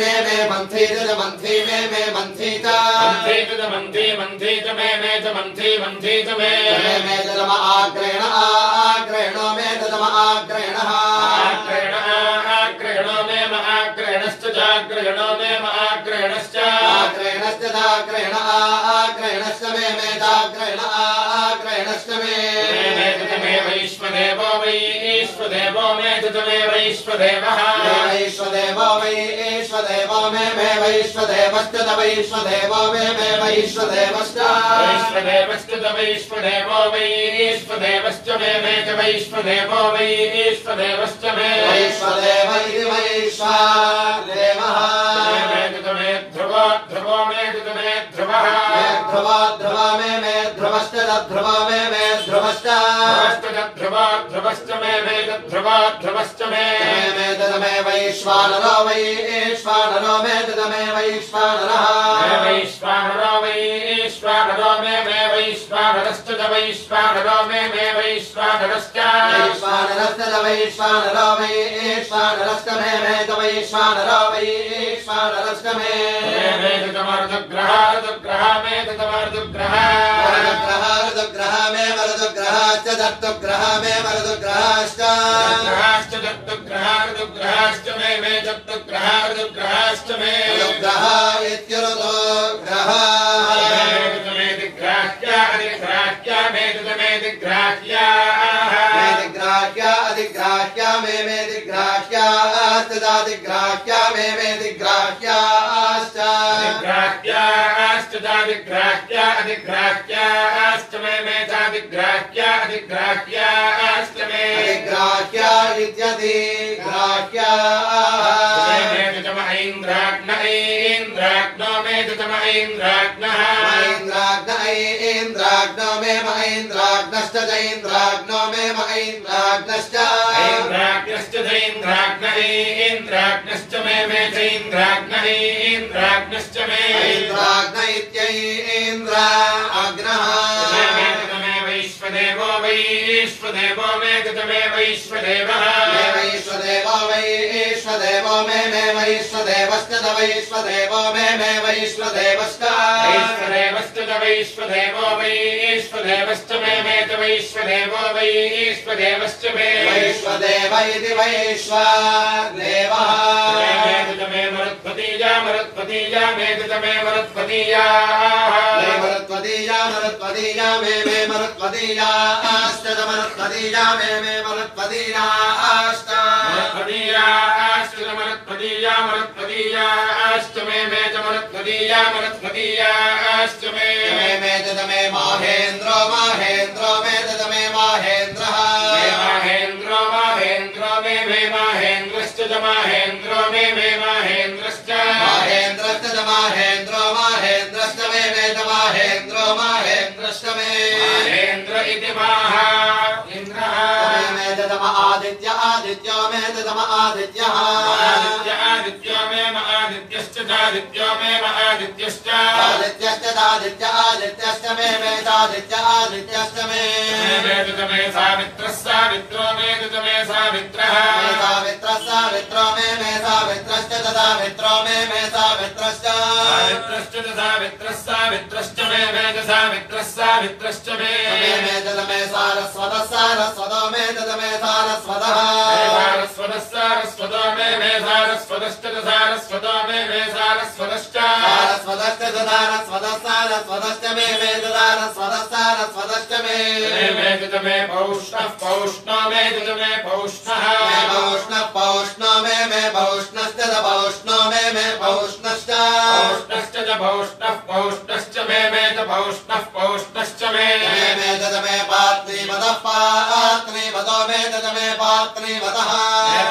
मे मन्थी मे मन्थी च मन्थी मन्थी च मे च मन्थी मन्थी च मे आग्रहणो मे आग्रहणः आग्रहणो मे आग्रहणश्च जाग्रहणो मे आग्रहणश्च आग्रहणश्च आग्रहणश्च मे आग्रहणश्च मे वैश्वदेवो मे मे वैश्वदेवः वैश्वदेवो मे वैश्वदेवश्च वैश्वदेवो मे वैश्वदेवश्च वैश्वदेवश्च वैश्वदेवो वैश्वदेवश्च मे च वैश्वदेवो वैश्वदेवश्च मे वैश्वदेव इति वैश्वदेवः मे ध्रुवो ध्रुवो मे ध्रुवः ध्रुव मे ध्रुवश्च ध्रुव मे ध्रुवश्च ध्रुवश्च मे ध्रुव ध्रुवश्च मे वैश्वानरो मे वैश्वानरः वैश्वानरो मे वैश्वानरश्च वैश्वानरो मे वैश्वानरश्च वैश्वानरो वैश्वानरश्च मे वैश्वानरो वैश्वानरश्च मे मरुदग्रह मे मरुदग्रह मे मरुदग्रहाश्च दत्तग्रह मे मरुदग्रहाश्च दत्तग्रहाश्च मे दत्तग्रहाश्च मे ग्रह इत्युरुदग्रह अधिग्राह्या मे दिग्राह्याश्च दादिग्राह्या मे दिग्राह्याश्च अधिग्राह्याश्च दादिग्राह्या अधिग्राह्याश्च मे चादिग्राह्या अधिग्राह्याश्च मे अधिग्राह्या इत्यधिग्राह्याः ऐन्द्राग्नो मे ऐन्द्राग्नः ऐन्द्राग्नो मे ऐन्द्राग्नश्च जैन्द्राग्नो मे ऐन्द्राग्नश्च ऐन्द्राग्नश्च जैन्द्राग्न ऐन्द्राग्नश्च मे चैन्द्राग्न ऐन्द्राग्नश्च मे ऐन्द्राग्न इत्यैन्द्राग्नः मे वैश्वदेव वैश्वदेवो वैश्वदेवो मे मे वैश्वदेवः वैश्वदेवो वैश्वदेवो मे वैश्वदेवश्च वैश्वदेवो मे वैश्वदेवश्च वैश्वदेवश्च वैश्वदेवो वैश्वदेवश्च मे वैश्वदेवो वैश्वदेवश्च मे वैश्वदेव इति वैश्वदेवः मे मरुत्पतीया मरुत्पतीया मे मरुत्पतीया मरुत्पतीया मरुत्पतीया मे मरुत्पतीयाश्च मरुत्पतीया मे मरुत्पतीयाश्च मरुत्पतीयाश्च मरुत्पतीया मरुत्पतीयाश्च मे मरुत्पतीया मरुत्पतीयाश्च मे मे माहेन्द्रो माहेन्द्रो मे माहेन्द्रः माहेन्द्रो माहेन्द्रो मे माहेन्द्रश्च माहेन्द्रो मे माहेन्द्रश्च माहेन्द्रश्च माहेन्द्रो माहेन्द्रश्च मे माहेन्द्रो माहेन्द्रश्च मे माहेन्द्र इति महा इन्द्रः मे आदित्य आदित्यो मे आदित्यः आदित्य आदित्यो मे आदित्यश्च आदित्यो मे आदित्यश्च आदित्यश्च आदित्य आदित्यश्च मे आदित्य आदित्यश्च मे मे सावित्रः सावित्रो मे सावित्रः सावित्रः सावित्रो मे सावित्रश्च सावित्रो मे सावित्रश्च सावित्रश्च सावित्रः सावित्रश्च मे सावित्रः सावित्रश्च मे मे सारस्वतः सारस्वतो मे सारस्वतः सारस्वतः सारस्वतो मे सारस्वतश्च सारस्वतो मे सारस्वतश्च सारस्वतश्च सारस्वतः सारस्वतश्च मे सारस्वतः सारस्वतश्च मे मे पौष्णः पौष्णो मे पौष्णः पौष्णः पौष्णो मे पौष्णश्च पौष्णो मे पौष्णश्च पौष्णश्च पौष्णः पौष्णश्च मे पौष्णः पौष्णश्च मे मे पात्नीवतः पात्नीवतो मे पात्नीवतः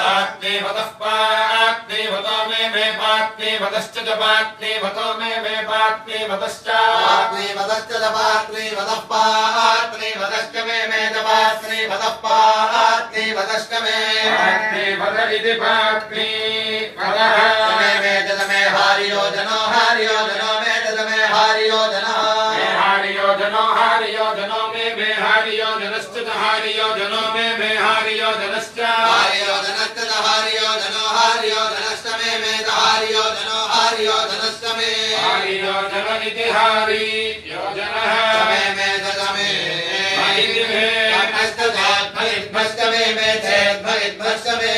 पात्नीवतः पात्नीवतो मे पात्नीवतश्च पात्नीवतो मे पात्नीवतश्च पात्नीवतश्च पात्नीवतः पात्नीवतश्च मे पात्नीवतः पात्नीवतश्च मे पात्नीवत इति पात्नीवतः मे हारियोजनो हारियोजनो मे हारियोजनः हारियोजनो हारियोजनो मे हारियोजनश्च हारियोजनो मे हारियोजनश्च हारियोजनश्च हारियोजनो हारियोजनश्च मे हारियोजनो हारियोजनश्च मे हारियोजन इति हारियोजनः मे भस्क मे चेद्भस्क मे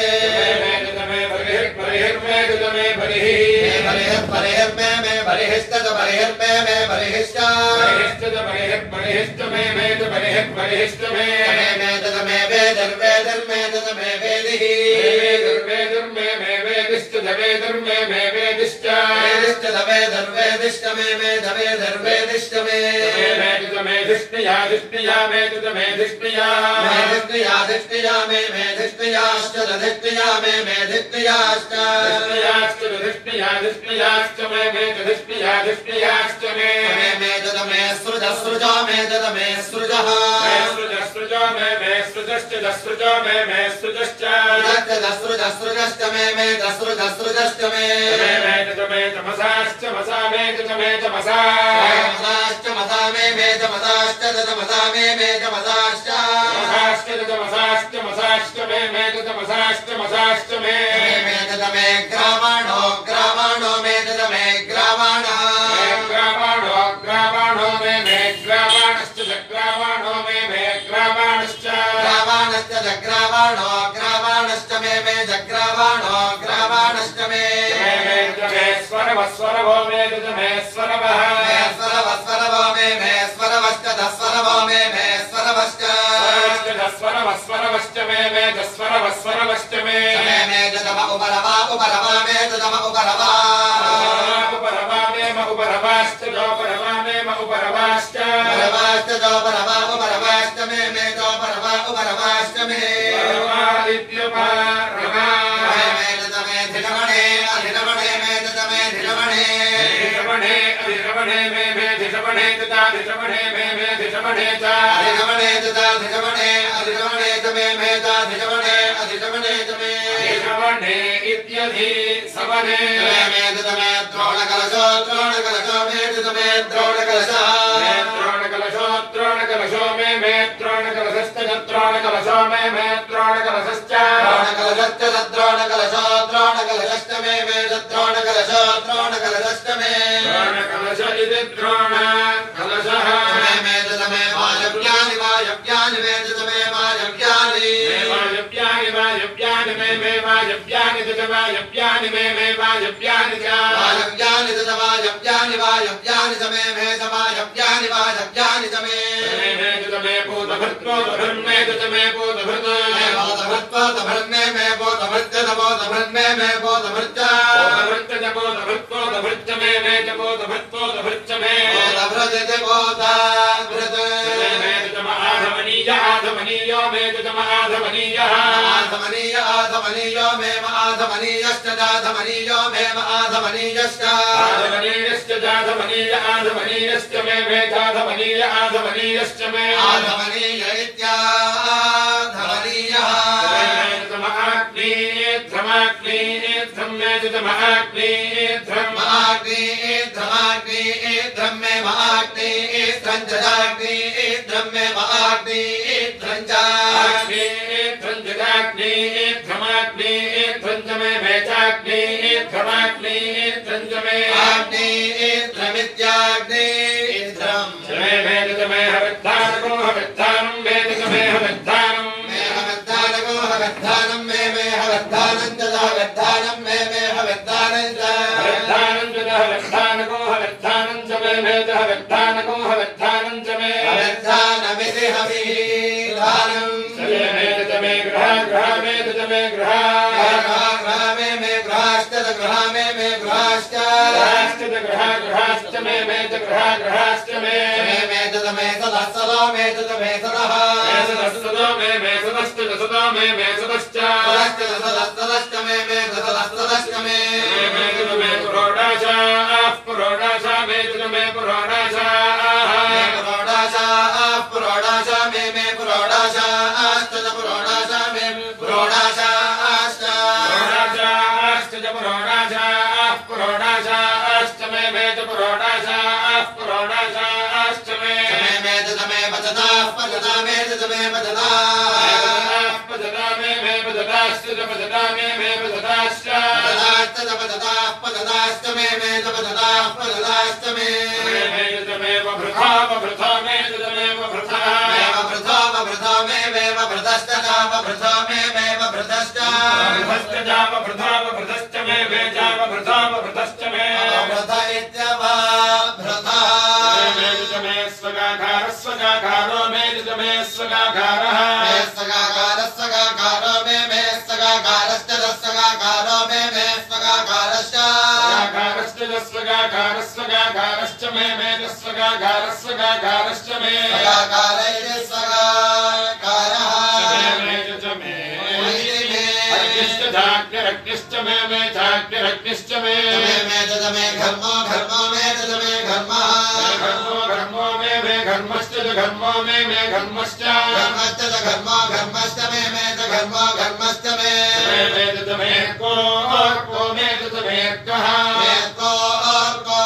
बलिहिश्च बलिहिर्मे मे बलिहिश्च बलिहिश्च मे बलिहिश्च मे मे वेदिर्वेदिर्मे मे वेदिः वेदिर्मे वेदिश्च वेदिर्मे वेदिश्च वेदिश्च वेदिर्वेदिश्च मे वेदिर्वेदिश्च मे धिष्णिया धिष्णिया मे धिष्णिया धिष्णिया धिष्णिया मे धिष्णियाश्च धिष्णिया मे धिष्णियाश्च धिष्णिया धिष्णियाश्च मे धिष्णिया धिष्णियाश्च मे सृज सृजो मे सृजः सृजो मे सृजश्च सृजो मे सृजश्च सृज सृजश्च मे सृज सृजश्च मे तमसाश्च मसा मे तमसा मसाश्च मसा मे मसाश्च मसा मे मसाश्च मसाश्च मसाश्च मे तमसाश्च मसाश्च मे ग्रावाणो ग्रावाणो मे ग्रावाणः ग्रावाणो मे ग्रावाणश्च ग्रावाणो मे ग्रावाणश्च ग्रावाणश्च जग्रावाणो ग्रावाणश्च मे जग्रावाणो ग्रावाणश्च मे स्वरवः स्वरवो मे स्वरवः स्वरवः मे स्वरवश्च स्वरवो मे स्वरवश्च स्वरवः स्वरवश्च मे स्वरवः स्वरवश्च मे उपरवा उपरवा मे उपरवा उपरवा मे उपरवाश्च उपरवा मे उपरवाश्च उपरवाश्च उपरवा उपरवाश्च मे उपरवा उपरवाश्च मे इत्युपरवा धिरमणे अधिरमणे मे धिरमणे अधिरमणे मे धिरमणे तथा धिरमणे मे धिरमणे च अधिरमणे तथा धिरमणे अधिरमणे च मे धिरमणे अधिरमणे च मे धिरमणे इत्यधि समने मे द्रोणकलशो द्रोणकलशो मे द्रोणकलशः द्रोणकलशो कलशो मे द्रोणकलशश्च द्रोणकलशो मे द्रोणकलशश्च द्रोणकलशो द्रोणकलशश्च मे द्रोणकलशो द्रोणकलशश्च मे द्रोणकलश इति द्रोणकलशः मे तमे वायव्यानि वायव्यानि मे तमे वायव्यानि वायव्यानि मे वायव्यानि च वायव्यानि मे वायव्यानि च वायव्यानि च वायव्यानि वायव्यानि च मे वायव्यानि वायव्यानि च मे मे पूतभृत्मे च मे पूतभृत् मे बोधभृत्य बोधभृत्मे मे बोधभृत्य बोधभृत्च मे च बोधभृत्च मे बोधभृत बोधभृत आधमनीयो मे च आधमनीयः आधमनीयो मे आधमनीयश्च जाधमनीयो मे आधमनीयश्च आधमनीयश्च मे जाधमनीय आधमनीयश्च मे आधमनीय इत्याधमनीयः ध्रमाग्निध्रम मे च महाग्निध्रम महाग्निध्रम मे महाग्निध्रम च जाग्निध्रम मे महाग्निध्रम च ध्रमाग्निध्रम च मे चाग्निध्रमाग्निध्रम च मे आग्निध्रमित्याग्निध्रम मे हविद्धानकं हविद्धानं मे हविद्धानं हविद्धानं मे हविद्धानं च हविद्धानं मे हविद्धानं च हविद्धानको हविद्धानं च मे हविद्धानको हविद्धानं च मे हविद्धानमिति हविद्धानं मे गृह मे गृह मे गृहाश्च गृहा मे गृहाश्च गृहाश्च मे च गृहाश्च मे मे सदा सदा मे मे सदः सदा मे सदश्च सदा मे सदश्च सदश्च मे सदश्च मे पुरोडाशा मे पुरोडाशा पुरोडाशा मे पुरोडाशा पुरोडाशा मे पुरोडाशा पुरोडाशाश्च मे च पुरोडाशाश्च मे तमे पचता पचता मे तमे पचता पचता मे पचताश्च पचता मे पचताश्च पचता पचताश्च मे पचता पचताश्च मे वभृथा वभृथा मे वभृथा वभृथा मे वभृतश्च वभृथा मे वभृतश्च वभृतश्च मे वभृथा वभृतश्च मे वभृत इत्यवभृतः मे स्वगाकारो मे स्वगाकारः स्वगाकारो मे स्वगाकारश्च स्वगाकारो मे स्वगाकारश्च स्वगाकारश्च मे स्वगाकारश्च मे स्वगाकार इति स्वगाकारः अग्निश्च मे चाग्निरग्निश्च मे तमे घर्मो मे घर्मः घर्मो मे घर्मश्च घर्मो मे घर्मश्च घर्मश्च मे घर्मश्च मे तमे को मे कः को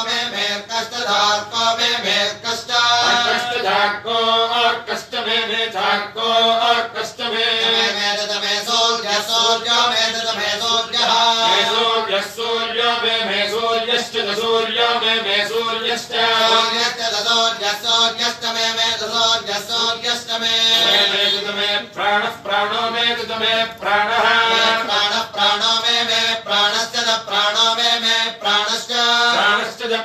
मे कष्ट धार्को मे कष्ट झाको और कष्ट में झाको और कष्ट में तमे सूर्य मे तमे सूर्य में सूर्यश्च सूर्य में सूर्यश्च सूर्यश्च मे सूर्यश्च मे प्राणो में तुम्हें प्राणः प्राणो मे प्राणश्च प्राणो मे प्राणश्च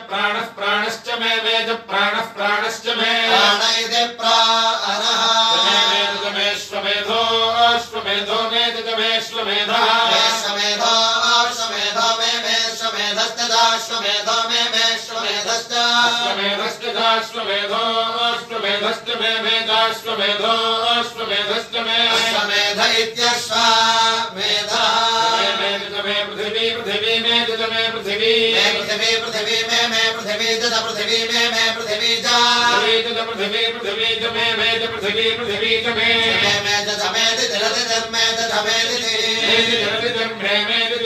प्राणश्च मे प्राणश्च मे प्राण इति प्राणः श्वमेधो मे श्वमेधः श्वमेधो मे श्वमेधश्च श्वमेधो मे श्वमेधश्च श्वमेधश्च मे श्वमेधश्च मे श्वमेध इत्यश्वमेधः पृथिवी मे पृथिवी पृथिवी मे पृथिवी च पृथिवी मे पृथिवी च पृथिवी च मे पृथिवी च मे मे च समेत जलति धर्मे च समेति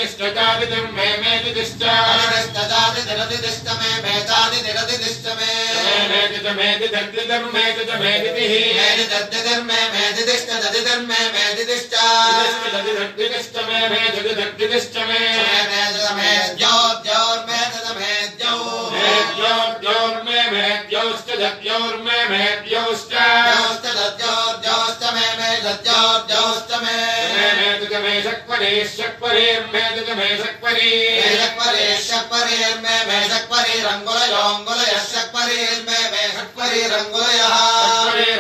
दिष्टजादिर्मे मे दिष्ट अदिष्टजादिरदिष्ट मे जादिरदिष्ट मे मे दिर्मे दितिः मे दिष्ट ददिर्मे मे दिष्ट दिष्ट मे दिष्ट मे मे ज्योर्मे मे ज्यो द्योर्मे द्योश्च द्योर्मे द्योश्च ज्योश्च मे ज्योश्च मे मे शक्वरे शक्वरेर्मे मे शक्वरे शक्वरेर्मे मे शक्वरे रंगुलयोंगुलय शक्वरेर्मे मे शक्वरे रंगुलयः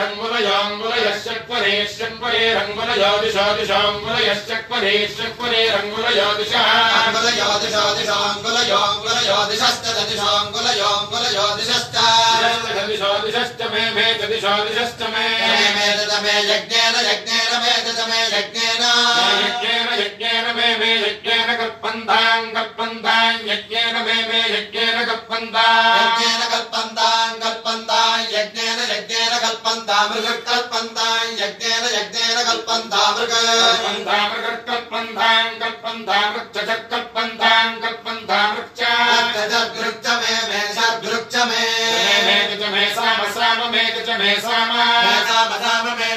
रंगुलयोंगुलय शक्वरे शक्वरे रंगुलयो दिशो दिशोंगुलय शक्वरे शक्वरे रंगुलयो दिशः अंगुलयोंगुलयोंगुलयो दिशश्च दिशोंगुलयोंगुलयो दिशश्च दिशश्च मे दिशो दिशश्च मे यज्ञेन मे यज्ञेन यज्ञेन मे यज्ञेन कल्पन्तां यज्ञेन मे यज्ञेन कल्पन्तां यज्ञेन कल्पन्ता मृगकल्पन्ता यज्ञेन कल्पन्ता मृग कल्पन्ता मृक्ष मे शर्गृक्ष मे साम मे साम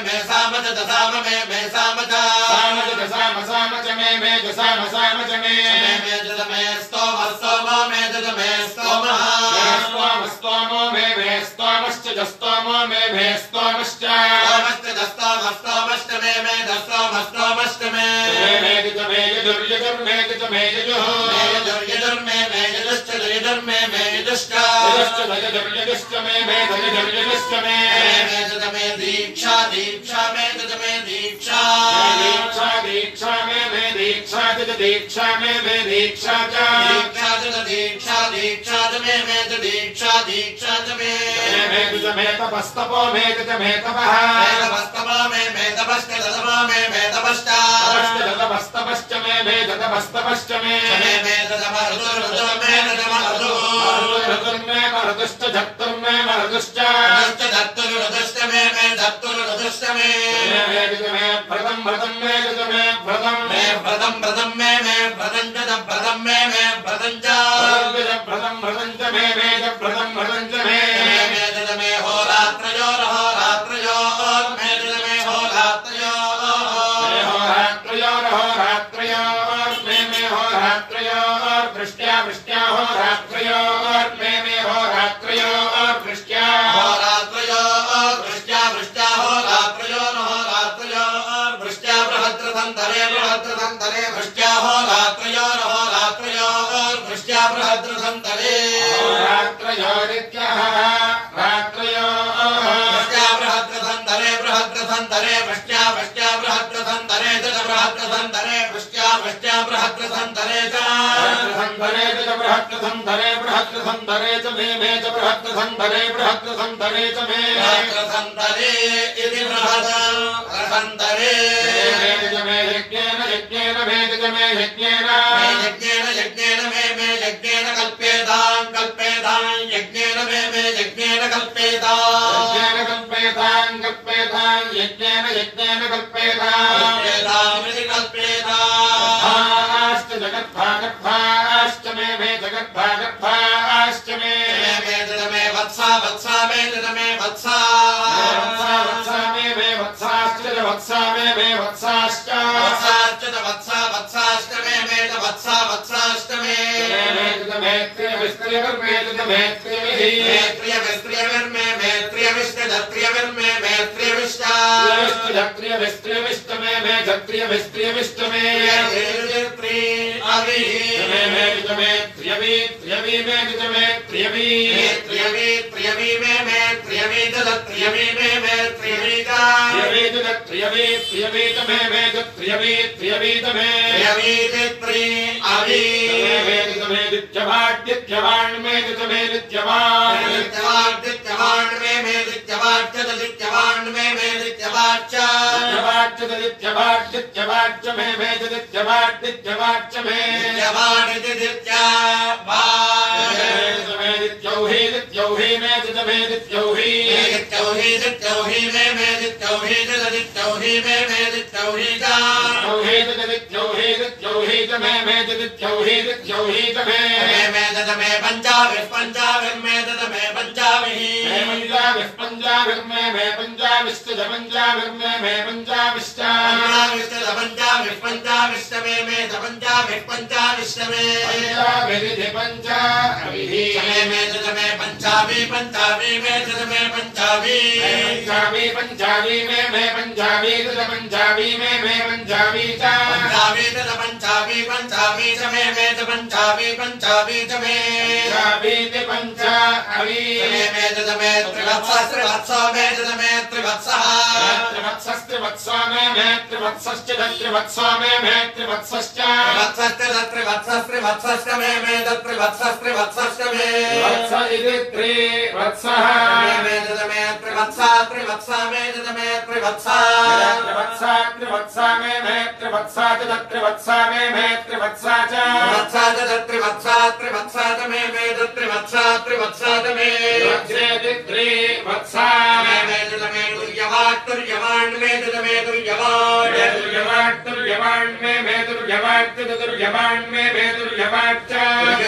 मे साम च मे स्तोम मे स्तोमः स्तोमो मे स्तोमश्च स्तोमो मे स्तोमश्च स्तोमश्च मे स्तोमश्च मे यजुर्मे यजुश्च यजुर्मे यजुश्च मे दीक्षा मे दीक्षा दीक्षा मे दीक्षा मे तपस्तपो मे तपः मे तपस्तपश्च मे तपस्तपश्च मे मरुदुश्च धत्तुर्मे मरुदुश्च मे व्रतं मे व्रतं मे व्रतं च मे मे बृहत्संधरे च मे च बृहत्संधरे च मे इति बृहत्संधरे मे यज्ञेन मे यज्ञेन मे यज्ञेन कल्पेतां यज्ञेन मे यज्ञेन कल्पेतां यज्ञेन कल्पेताश्च जगद्भागर्भाश्च मे जगद्भागर्भाश्च मे वत्सा मे वत्सा मे वत्साश्च मे वत्साश्च वत्साश्च मे वत्साश्च मे दित्यवाच्य मे मे दित्यवाच्य मे दित्यौहि मे दित्यौहि पंजाबी में मैं पंजाबी पंजाबी में मैं पंजाबी पंजाबी पंजाबी पंजाबी में मैं पंजाबी पंजाबी पंजाबी पंजाबी में त्रिवत्स में त्रिवत्स त्रिवत्स में मैं त्रिवत्सश्च त्रिवत्स में मैं त्रिवत्सश्च त्रिवत्स में मैं त्रिवत्स में वत्स इति त्रिवत्सः में त्रिवत्स त्रिवत्स में त्रिवत्स त्रिवत्स में मैं त्रिवत्स त्रिवत्स में मैं त्रिवत्स त्रिवत्स त्रिवत्स में मैं त्रिवत्स त्रिवत्स में वत्सेति त्रिवत्स में तुर्यवाण में तुर्यवाण में मैं तुर्यवाट में मैं तुर्यवाट में मैं तुर्यवाट में तुर्यवाट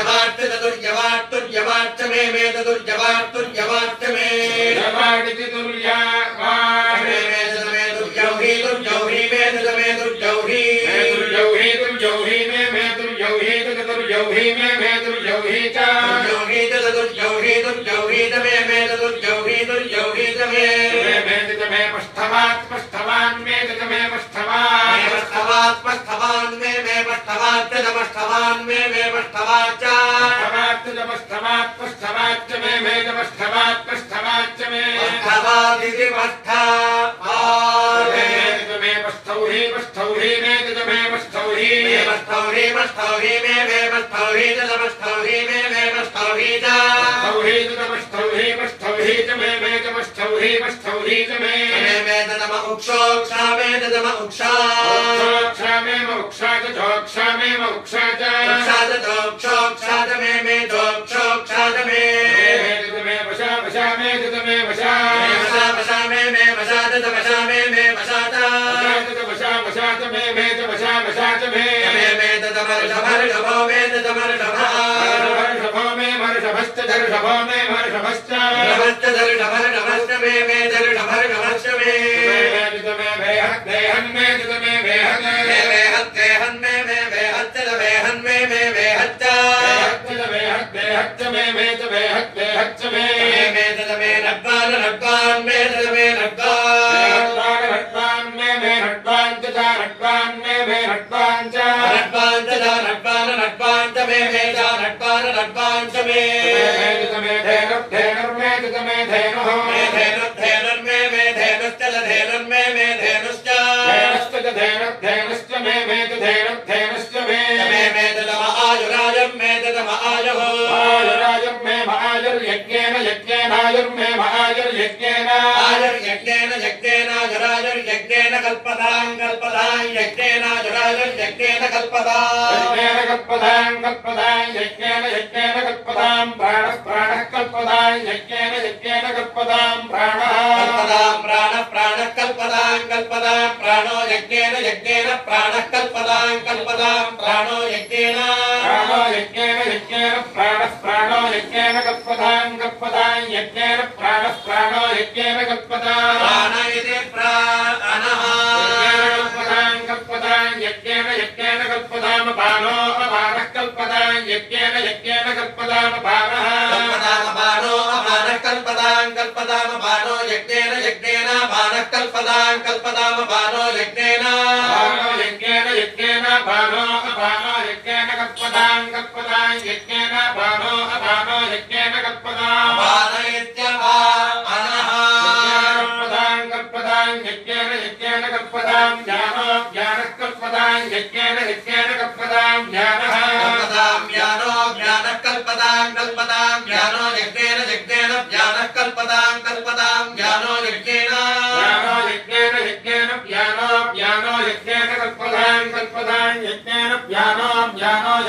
ज्ञानो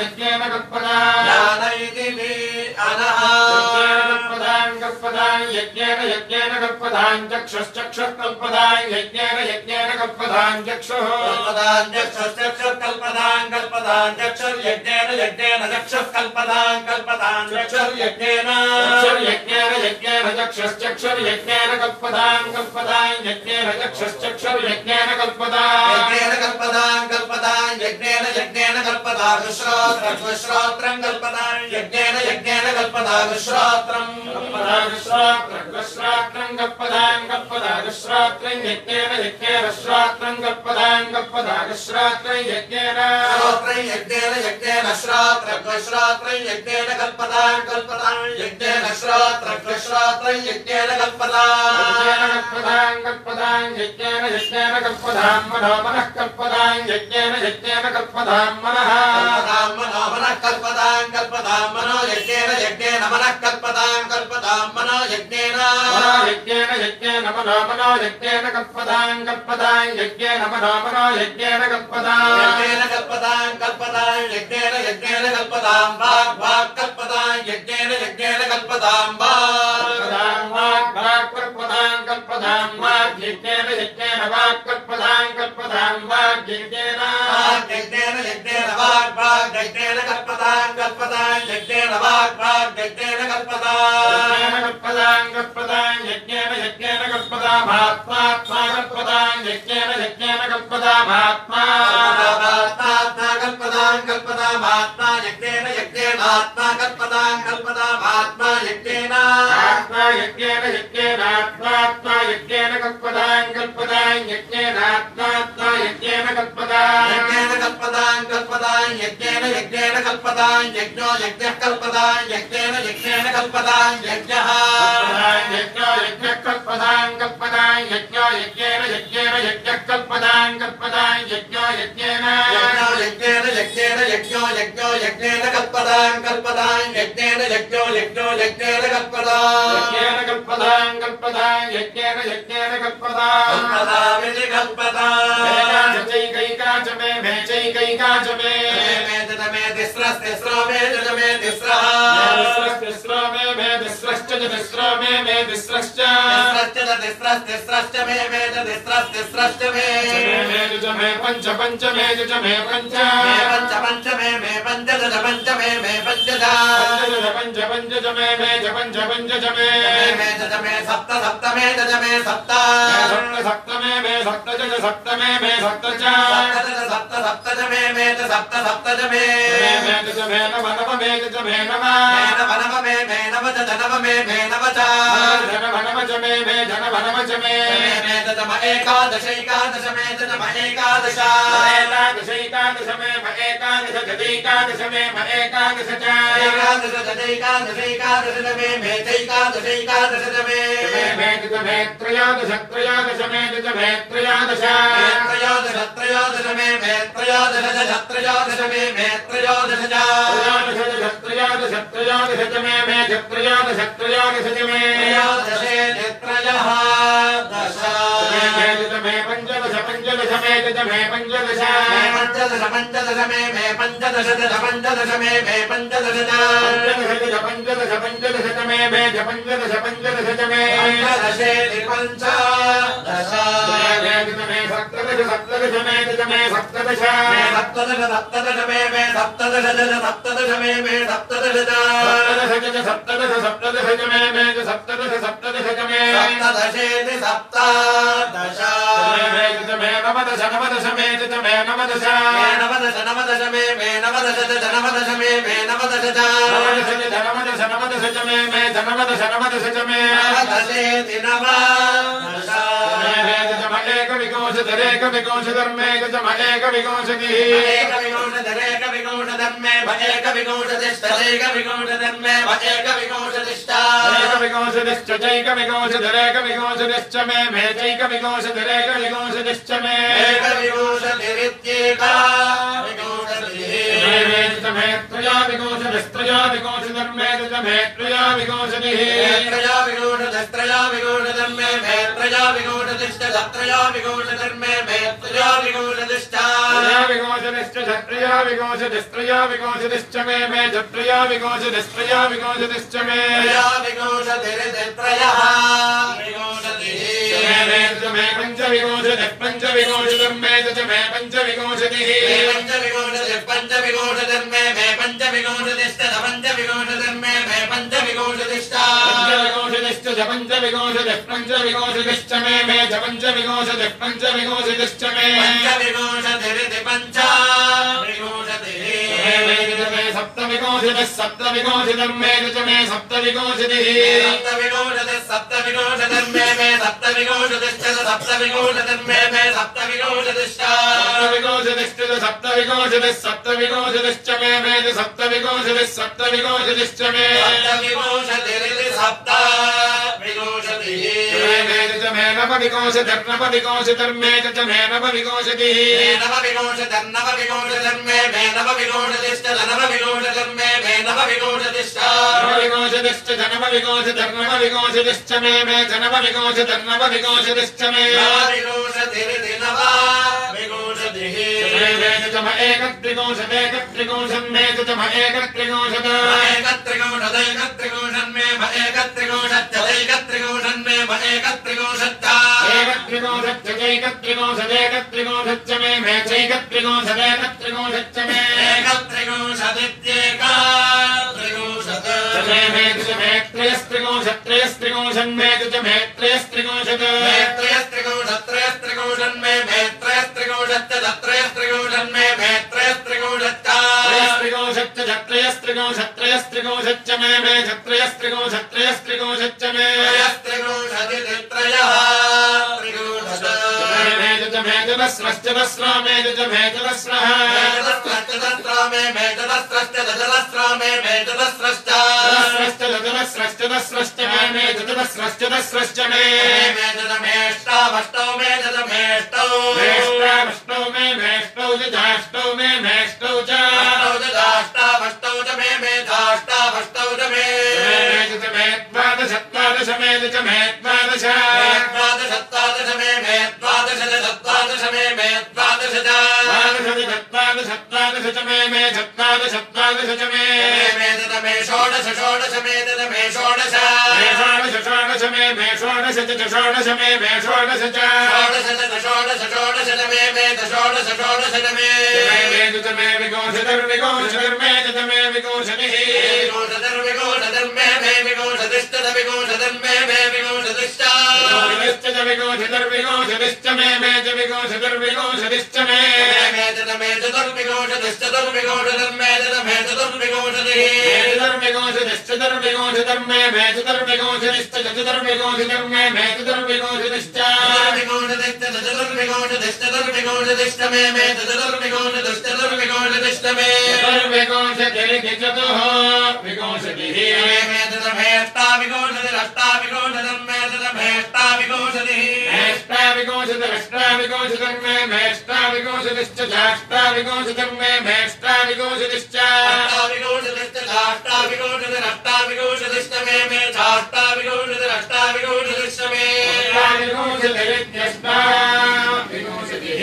यज्ञेन कल्पदां यान इति मे अनः कल्पदां यज्ञेन कल्पदां चक्षुश्चक्षुः कल्पदां यज्ञेन कल्पदां चक्षुः कल्पदां चक्षुश्चक्षुः कल्पदां चक्षुर्यज्ञेन चक्षुः कल्पदां चक्षुर्यज्ञेन चक्षुश्चक्षुर्यज्ञेन कल्पदां यज्ञेन चक्षुश्चक्षुर्यज्ञेन कल्पदां यज्ञेन कल्पदां श्रोत्रं कल्पदां यज्ञेन कल्पदां श्रोत्रं श्रात्रं कल्पदां श्रात्रं यज्ञेन श्रात्रं कल्पदां श्रात्रं यज्ञेन श्रात्रं यज्ञेन कल्पदां यज्ञेन श्रात्रं यज्ञेन कल्पदां यज्ञेन कल्पदां मनः कल्पदां यज्ञेन कल्पदां मनः कल्पदां मनो यज्ञेन मनः कल्पदां मनो यज्ञेन मनो यज्ञेन कल्पदां यज्ञेन मनो यज्ञेन कल्पदां यज्ञेन कल्पदां वाक् कल्पदां यज्ञेन कल्पदां कल्पदां वाक् कल्पदां वाक् यज्ञेन वाक् कल्पदां वाक् यज्ञेन वाक् यज्ञेन कल्पदां यज्ञेन वाक् यज्ञेन कल्पदां यज्ञेन कल्पदां महात्मा कल्पदां यज्ञेन कल्पदां महात्मा कल्पदां महात्मा यज्ञेन आत्मा कल्पदां महात्मा यज्ञेन आत्मा यज्ञेन आत्मा यज्ञेन कल्पदां यज्ञेन आत्मा यज्ञेन कल्पदां यज्ञेन कल्पदां यज्ञेन कल्पदां यज्ञो यज्ञः कल्पदां यज्ञेन कल्पदां यज्ञः कल्पदां यज्ञो यज्ञेन यज्ञः कल्पदां यज्ञो यज्ञेन यज्ञो यज्ञेन कल्पदां यज्ञेन यज्ञेन कल्पदां यज्ञेन कल्पदां चैकैका च मे चैकैका च मे तिस्रो मे तिस्रः तिस्रो मे तिस्रश्च तिस्रो मे तिस्रश्च तिस्रश्च मे तिस्रश्च मे पंच पंच मे पंच मे पंच मे पंच मे पंच पंच मे पंच मे सप्त मे सप्त सप्त मे सप्त सप्त मे सप्त सप्त मे सप्त मे नव मे नव एकादश मे एकादश मे एकादश मे एकादश मे त्रयोदश मे त्रयोदश मे पंचदश मे पंचदश विकोशदिश्च क्षत्रिया विकोशदिस्त्रया विकोशदिश्च मे क्षत्रिया विकोशदिस्त्रया विकोशदिश्च मे विकोशदिस्त्रयः मे पञ्चविकोशदिः पञ्चविकोशधर्मे च मे पञ्चविकोशदिः पञ्चविकोशधर्मे मे पञ्चविकोशदिश्च पञ्चविकोशधर्मे मे पञ्चविकोशदिश्च पञ्चविकोशदिश्च पञ्चविकोशदिः पञ्चविकोशदिश्च मे च पञ्चविकोशदिः पञ्चविकोशदिश्च मे पञ्चविकोशधिरिति पञ्चविकोशदिः मे सप्तविकोशदिः सप्तविकोशधर्मे च मे सप्तविकोशदिः सप्तविकोशधर्मे मे सप्तविकोशदिश्च सप्तविकोशधर्मे मे सप्तविकोशदिश्च सप्तविकोशदिश्च सप्तविकोशदिः सप्तविकोशदिश्च मे सप्तविकोशदिः सप्तविकोशदिश्च मे सप्तविकोशधिरिति सप्तविकोशदिः मे नवविकोशधर्मे च मे नवविकोशदिः नवविकोशधर्मे मे नवविकोशदिश्च नवविकोशधर्मे मे नवविकोशदिश्च नवविकोशदिश्च नवविकोशधर्मविकोशदिश्च मे च नवविकोशधर्मविकोशदिश्च मे नवविकोशधिरिति नवविकोशदिः एकत्रिकोशदेकत्रिकोशं मे च एकत्रिकोशद एकत्रिकोशदैकत्रिकोशन् मे एकत्रिकोशत्यदैकत्रिकोशन् मे एकत्रिकोशच्च एकत्रिकोशत्यैकत्रिकोशदेकत्रिकोशच्च मे चैकत्रिकोशदेकत्रिकोशच्च मे एकत्रिकोशदित्येकत्रिकोशत् मे त्रयस्त्रिकोशत्रयस्त्रिकोशन् मे च मे त्रयस्त्रिकोशद त्रयस्त्रिकोशत्रयस्त्रिकोशन् मे त्रयस्त्रिकोशच्च त्रयस्त्रिकोशन् मे त्रयस्त्रिकोशच्च त्रयस्त्रिकोशच्च त्रयस्त्रिकोशत्रयस्त्रिकोशच्च मे त्रयस्त्रिकोशत्रयस्त्रिकोशच्च मे त्रयस्त्रिकोशदिति त्रयः मे चतस्रश्चतस्रा मे चतस्रः चतस्रश्चतस्रा मे चतस्रश्च मे चतस्रश्च चतस्रश्च मे चतस्रश्चतस्रश्च मे मेष्टावष्टौ मे मेष्टौ मेष्टावष्टौ मे मेष्टौ जाष्टौ मे मेष्टौ च दाष्टावष्टौ च मे दाष्टावष्टौ च मे द्वादश द्वादश मे च मे द्वादश द्वादश मे द्वादश द्वादश मे द्वादश द्वादश द्वादश च मे द्वादश द्वादश च मे मे षोडश षोडश मे षोडश षोडश षोडश मे षोडश च षोडश मे षोडश च षोडश षोडश च मे षोडश षोडश च मे विकोशधर्मे च मे विकोशदिः विकोशधर्मे मे विकोशदिश्च विकोशधर्मे मे विकोशदिश्च विकोशधर्विकोशदिश्च मे च विकोशधर्विकोशदिश्च मे चतुर्विकोशदिश्च चतुर्विकोशधर्मे मे चतुर्विकोशदिः चतुर्विकोशदिश्च चतुर्विकोशधर्मे मे चतुर्विकोशदिश्च चतुर्विकोशधर्मे मे चतुर्विकोशदिश्च चतुर्विकोशदिश्च चतुर्विकोशदिश्च मे चतुर्विकोशदिश्च चतुर्विकोशदिश्च मे चतुर्विकोशदिरिति चतुः विकोशदिः मे अष्टाविकोशदिरष्टाविकोशधर्मे अष्टाविकोशदिः अष्टाविकोशदिरष्टाविकोशधर्मे मेष्टाविकोशदिश्च चाष्टाविकोशधर्मे मेष्टाविकोशदिश्च अष्टाविकोशदिश्च अष्टाविकोशदिरष्टाविकोशदिश्च मे चाष्टाविकोशदिरष्टाविकोशदिश्च मे अष्टाविकोशदिरित्यष्टाविकोशदिः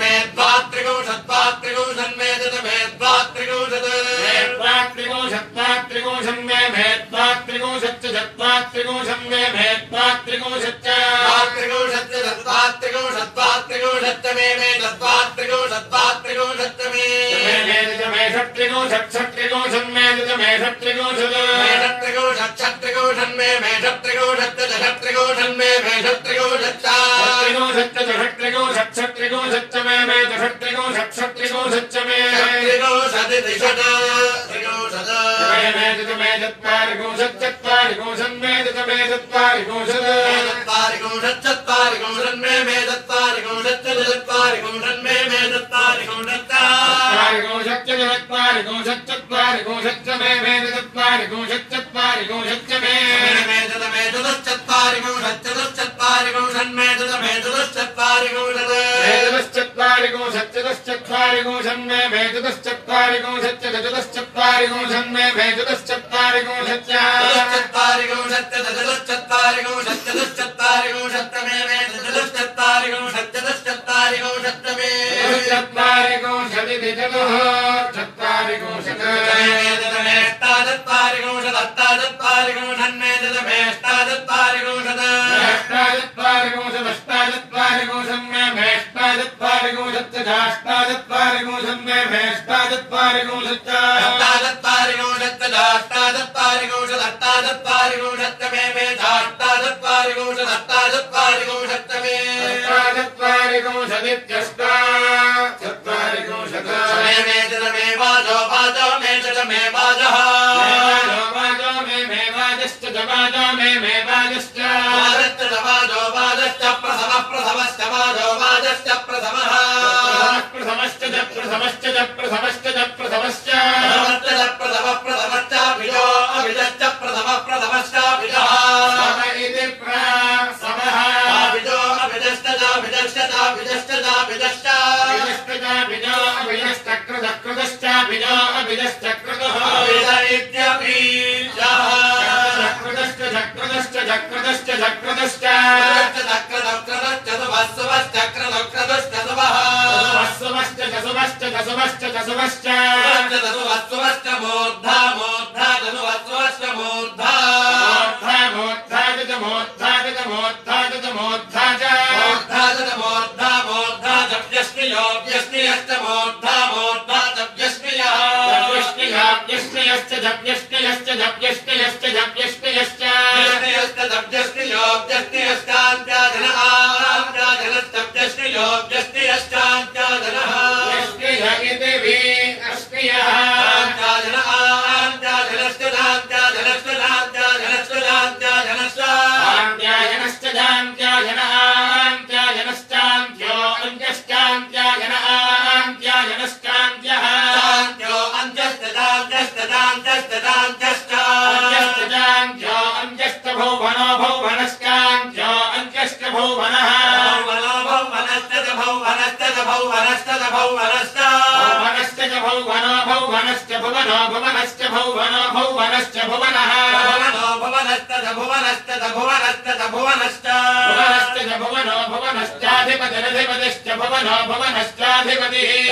मे द्वात्रिकोशद्वात्रिकोशन्मे मे द्वात्रिकोशत् द्वात्रिकोशद्वात्रिकोशं मे द्वात्रिकोशच्च चत्वात्रिकोशं मे द्वात्रिकोशच्च द्वात्रिकोशच्च द्वात्रिकोशद्वात्रिकोशच्च मे तद्वात्रिकोशद्वात्रिकोशच्च मे षट्त्रिकोशं मे षट्त्रिकोशत् षट्त्रिकोशन् मे षट्त्रिकोशच्च षट्त्रिकोशन् मे षट्त्रिकोशच्च षट्त्रिकोशच्च मे षट्त्रिकोशच्च मे षट्त्रिकोशदिति षट् त्रिकोशत् मे चत्वारिकोशच्चत्वारिकोशन् मे चत्वारिकोशत् चत्वारिकोशन् मे चत्वारिकोशच्च चत्वारिकोशन् मे चत्वारिकोशच्च चत्वारिकोशच्च मे चत्वारिकोशच्च मे चतुश्चत्वारिकोशन् मे चतुश्चत्वारिकोशन् मे चतुश्चत्वारिकोशच्च चतुश्चत्वारिकोशन् मे चतुश्चत्वारिकोशच्च चतुश्चत्वारिकोशच्च मे भुवनश्चाधिपतिः